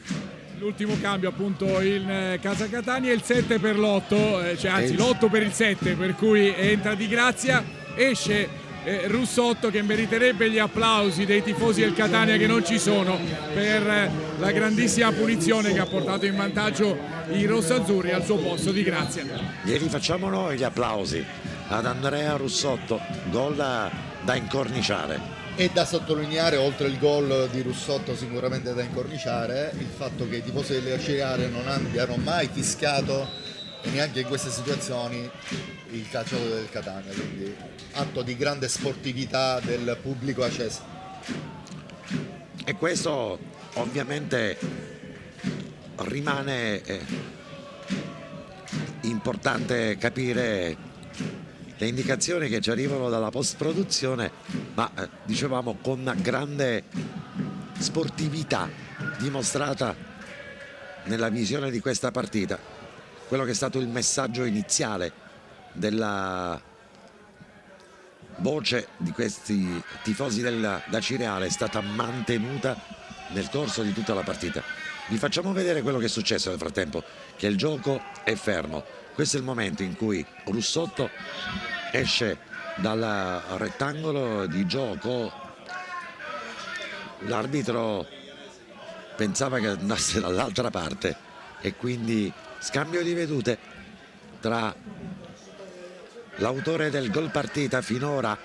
L'ultimo cambio appunto in casa Catania, il 7 per l'8, cioè anzi l'8 per il 7, per cui entra Di Grazia, esce Russotto, che meriterebbe gli applausi dei tifosi del Catania, che non ci sono, per la grandissima punizione che ha portato in vantaggio i rossazzurri al suo posto di grazia. Glieli facciamo noi gli applausi ad Andrea Russotto, gol da incorniciare. E da sottolineare, oltre il gol di Russotto sicuramente da incorniciare, il fatto che i tifosi delle Cireale non abbiano mai fischiato, e neanche in queste situazioni, il calciatore del Catania, quindi atto di grande sportività del pubblico acese. E questo ovviamente rimane importante capire le indicazioni che ci arrivano dalla post-produzione, ma dicevamo con grande sportività dimostrata nella visione di questa partita. Quello che è stato il messaggio iniziale della voce di questi tifosi da Cireale è stata mantenuta nel corso di tutta la partita. Vi facciamo vedere quello che è successo nel frattempo, che il gioco è fermo. Questo è il momento in cui Russotto esce dal rettangolo di gioco. L'arbitro pensava che andasse dall'altra parte e quindi scambio di vedute tra l'autore del gol partita finora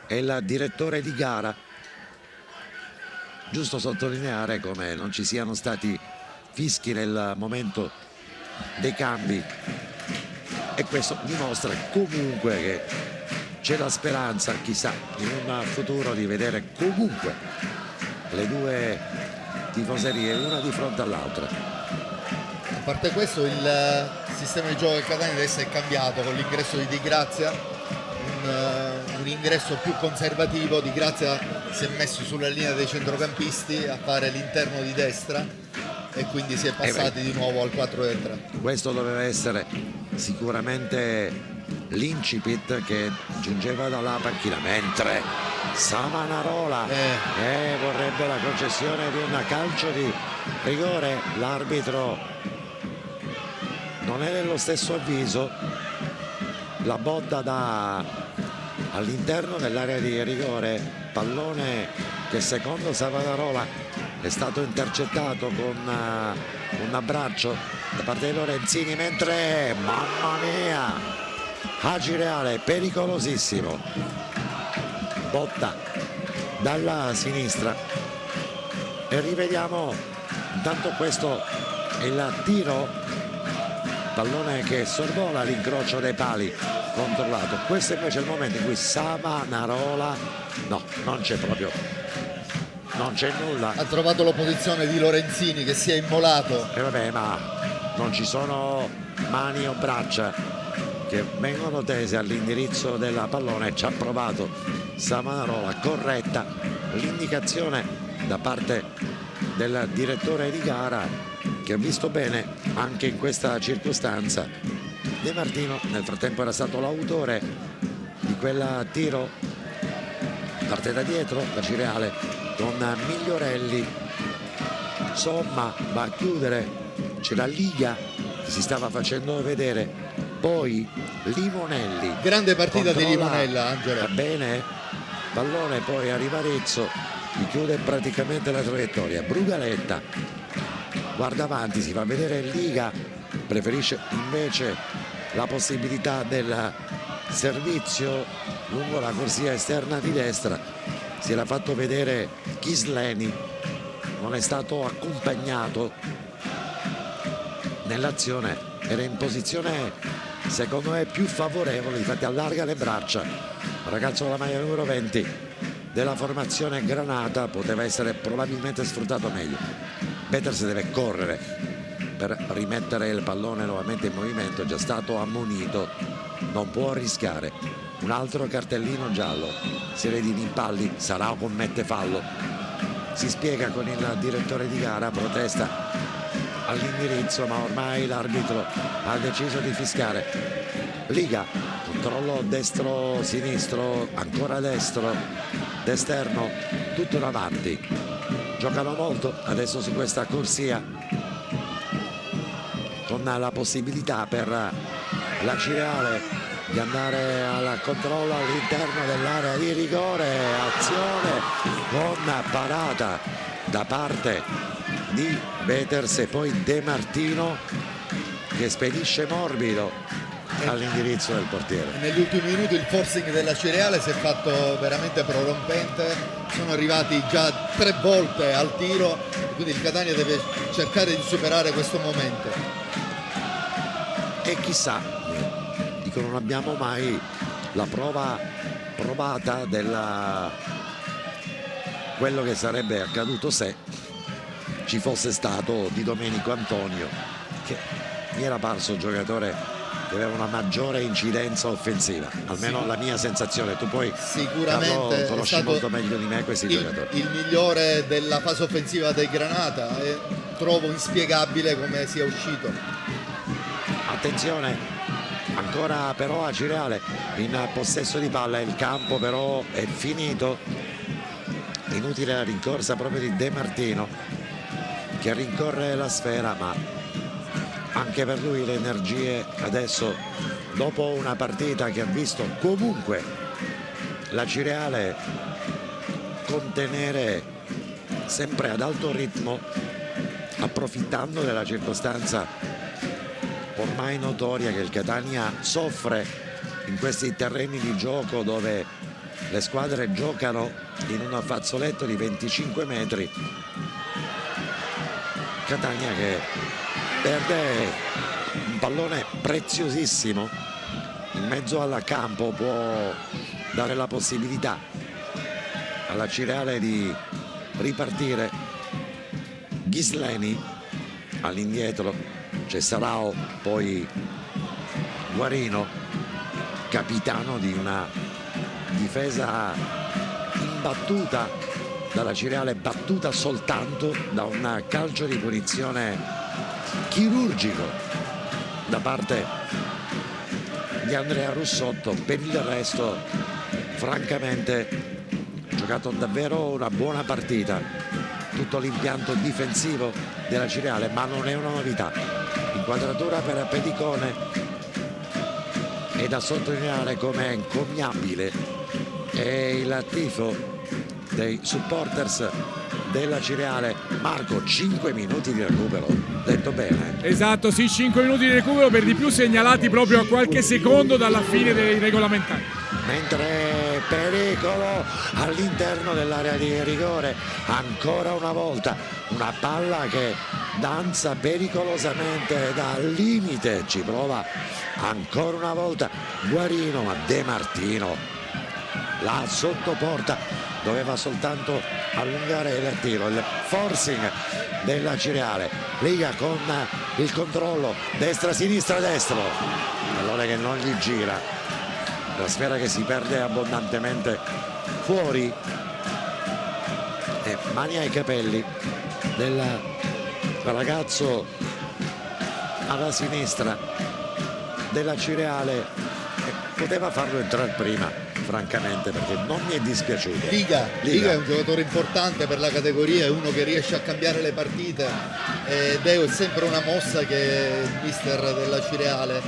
e il direttore di gara. Giusto sottolineare come non ci siano stati fischi nel momento dei cambi, e questo dimostra comunque che c'è la speranza, chissà, in un futuro di vedere comunque le due tifoserie una di fronte all'altra. A parte questo, il sistema di gioco del Catania adesso è cambiato con l'ingresso di Di Grazia, un ingresso più conservativo. Di Grazia si è messo sulla linea dei centrocampisti a fare l'interno di destra e quindi si è passati di nuovo al 4-3. Questo doveva essere sicuramente l'incipit che giungeva dalla panchina, mentre Savanarola vorrebbe la concessione di un calcio di rigore. L'arbitro non è nello stesso avviso, la botta all'interno dell'area di rigore, pallone che secondo Savanarola è stato intercettato con un abbraccio da parte di Lorenzini, mentre, mamma mia, a Cireale pericolosissimo, botta dalla sinistra. E rivediamo intanto, questo è il tiro, pallone che sorvola l'incrocio dei pali, controllato. Questo invece è il momento in cui Savanarola, no, non c'è proprio, non c'è nulla. Ha trovato l'opposizione di Lorenzini che si è immolato. E vabbè, ma non ci sono mani o braccia che vengono tese all'indirizzo del pallone. Ci ha provato Savanarola, corretta l'indicazione da parte del direttore di gara, che ha visto bene anche in questa circostanza. De Martino nel frattempo era stato l'autore di quel tiro, parte da dietro da Cireale con Migliorelli. Somma va a chiudere, c'era Liga che si stava facendo vedere, poi Limonelli, grande partita di Limonella, Angelo. Va bene, pallone poi a Rivarezzo, gli chiude praticamente la traiettoria. Brugaletta guarda avanti, si fa vedere Liga, preferisce invece la possibilità del servizio lungo la corsia esterna di destra. Si era fatto vedere Chisleni, non è stato accompagnato nell'azione, era in posizione secondo me più favorevole, infatti allarga le braccia. Ragazzo della maglia numero 20 della formazione granata, poteva essere probabilmente sfruttato meglio. Peters deve correre per rimettere il pallone nuovamente in movimento, è già stato ammonito, non può rischiare. Un altro cartellino giallo, serie di rimpalli, Sarao commette fallo, si spiega con il direttore di gara, protesta all'indirizzo, ma ormai l'arbitro ha deciso di fischiare. Liga, controllo destro-sinistro, ancora destro, d'esterno, tutto davanti. Giocano molto adesso su questa corsia, con la possibilità per la Cireale di andare al controllo all'interno dell'area di rigore, azione con parata da parte di Beters e poi De Martino che spedisce morbido all'indirizzo del portiere. Negli ultimi minuti il forcing della Cireale si è fatto veramente prorompente, sono arrivati già 3 volte al tiro, quindi il Catania deve cercare di superare questo momento. E chissà, dico, non abbiamo mai la prova provata della quello che sarebbe accaduto se ci fosse stato Di Domenico Antonio, che mi era parso un giocatore che aveva una maggiore incidenza offensiva, almeno la mia sensazione. Tu poi Sicuramente conosci molto meglio di me questi giocatori. Il migliore della fase offensiva del Granata, e trovo inspiegabile come sia uscito. Attenzione, ancora però a Cireale in possesso di palla, il campo però è finito, inutile la rincorsa proprio di De Martino che rincorre la sfera, ma anche per lui le energie adesso, dopo una partita che ha visto comunque la Cireale contenere sempre ad alto ritmo, approfittando della circostanza ormai notoria che il Catania soffre in questi terreni di gioco dove le squadre giocano in un fazzoletto di 25 metri. Catania che perde un pallone preziosissimo in mezzo al campo, può dare la possibilità alla Cireale di ripartire. Ghisleni all'indietro, c'è Sarao, poi Guarino, capitano di una difesa imbattuta dalla Cireale, battuta soltanto da un calcio di punizione chirurgico da parte di Andrea Russotto. Per il resto francamente ha giocato davvero una buona partita tutto l'impianto difensivo della Cireale, ma non è una novità. Inquadratura per Pedicone, e da sottolineare come è encomiabile è il tifo dei supporters della Cireale. Marco, 5 minuti di recupero, detto bene? Esatto, sì, 5 minuti di recupero, per di più segnalati proprio a qualche secondo dalla fine dei regolamentari. Mentre pericolo all'interno dell'area di rigore, ancora una volta una palla che danza pericolosamente dal limite, ci prova ancora una volta Guarino, ma De Martino la sottoporta, doveva soltanto allungare il tiro. Il forcing della Cireale, Liga con il controllo destra-sinistra, destro, allora che non gli gira, la sfera che si perde abbondantemente fuori, e mani ai capelli del ragazzo alla sinistra della Cireale, poteva farlo entrare prima francamente, perché non mi è dispiaciuto. Liga è un giocatore importante per la categoria, è uno che riesce a cambiare le partite ed è sempre una mossa che il mister della Cireale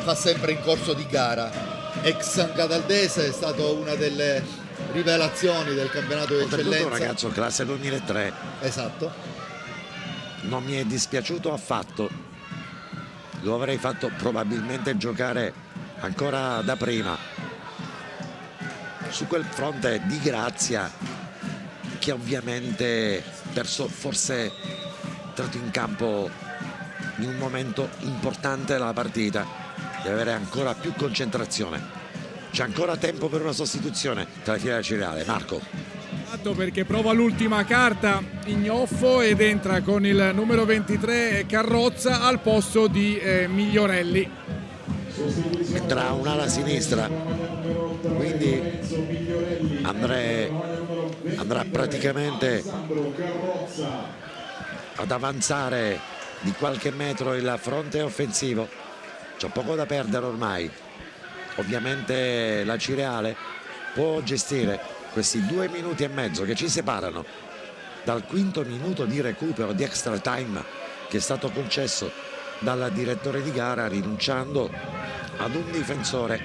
fa sempre in corso di gara. Ex Cataldese, è stato una delle rivelazioni del campionato di eccellenza. Un ragazzo classe 2003. Esatto. Non mi è dispiaciuto affatto, lo avrei fatto probabilmente giocare ancora da prima. Su quel fronte di grazia, che ovviamente perso, forse entrato in campo in un momento importante della partita, deve avere ancora più concentrazione. C'è ancora tempo per una sostituzione tra le file della Cireale. Marco. Perché prova l'ultima carta Ignoffo ed entra con il numero 23 Carrozza al posto di Migliorelli. Entra un'ala sinistra, quindi andrà praticamente ad avanzare di qualche metro il fronte offensivo. C'è poco da perdere ormai. Ovviamente la Cireale può gestire questi 2 minuti e mezzo che ci separano dal quinto minuto di recupero, di extra time, che è stato concesso dal direttore di gara, rinunciando ad un difensore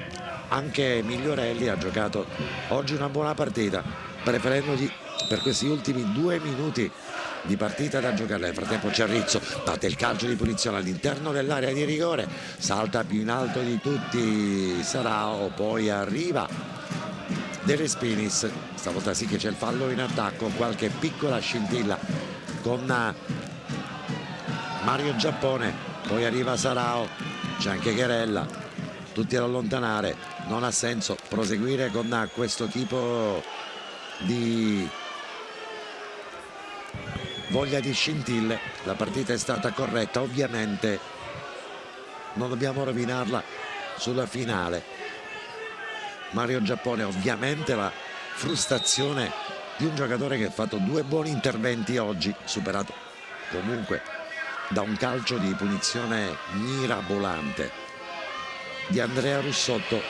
anche Migliorelli ha giocato oggi una buona partita, preferendogli per questi ultimi 2 minuti di partita da giocare. Nel frattempo Cerrizzo batte il calcio di punizione all'interno dell'area di rigore, salta più in alto di tutti Sarao, poi arriva De Respinis, stavolta sì che c'è il fallo in attacco, qualche piccola scintilla con Mario Giappone, poi arriva Sarao, c'è anche Cherella, tutti ad allontanare, non ha senso proseguire con questo tipo di voglia di scintille. La partita è stata corretta, ovviamente non dobbiamo rovinarla sulla finale. Mario Giappone, ovviamente la frustrazione di un giocatore che ha fatto 2 buoni interventi oggi, superato comunque da un calcio di punizione mirabolante di Andrea Russotto.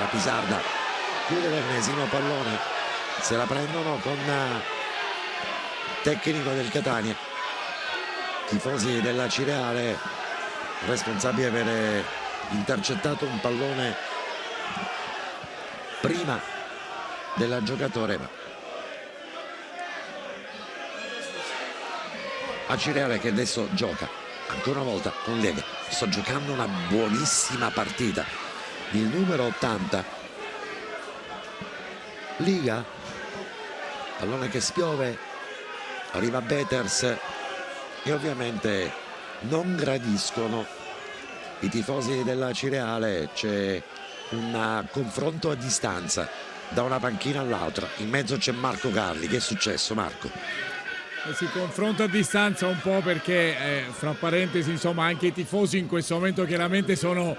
La Pisarda chiude l'ennesimo pallone, se la prendono con tecnico del Catania, tifosi della Cireale, responsabili di avere intercettato un pallone prima della giocatore. A Cireale che adesso gioca ancora una volta con Lega, sto giocando una buonissima partita, il numero 80 Liga, pallone che spiove, arriva Beters e ovviamente non gradiscono i tifosi della Cireale, c'è un confronto a distanza da una panchina all'altra, in mezzo c'è Marco Carli. Che è successo, Marco? Si confronta a distanza un po' perché fra parentesi, insomma, anche i tifosi in questo momento chiaramente sono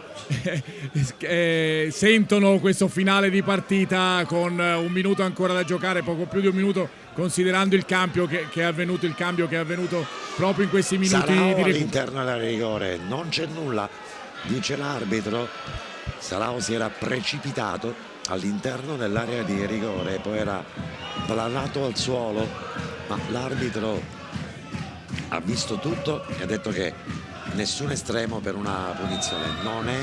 sentono questo finale di partita con 1 minuto ancora da giocare, poco più di 1 minuto, considerando il cambio che è avvenuto, proprio in questi minuti Sarao di recupero. all'interno della rigore, non c'è nulla, dice l'arbitro. Sarao si era precipitato all'interno dell'area di rigore, poi era planato al suolo, ma l'arbitro ha visto tutto e ha detto che nessun estremo per una punizione. Non è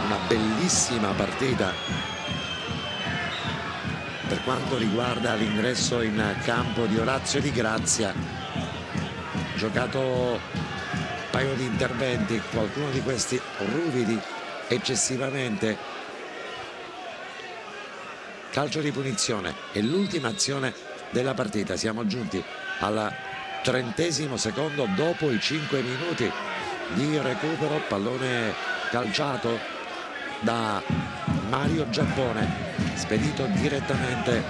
una bellissima partita per quanto riguarda l'ingresso in campo di Orazio Di Grazia, giocato un paio di interventi, qualcuno di questi ruvidi eccessivamente. Calcio di punizione e l'ultima azione della partita, siamo giunti al 30° secondo dopo i 5 minuti di recupero, pallone calciato da Mario Giappone, spedito direttamente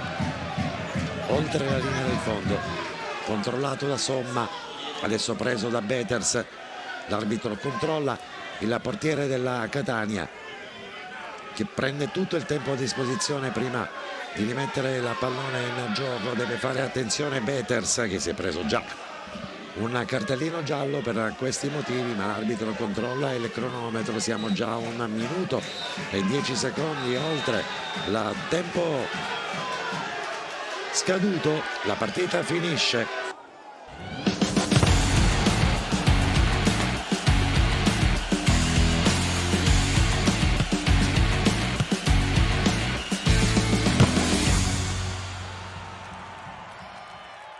oltre la linea del fondo, controllato da Somma, adesso preso da Beters, l'arbitro controlla il portiere della Catania che prende tutto il tempo a disposizione prima di rimettere la pallone in gioco. Deve fare attenzione Beters, che si è preso già un cartellino giallo per questi motivi, ma l'arbitro controlla il cronometro, siamo già a 1 minuto e 10 secondi oltre il tempo scaduto. La partita finisce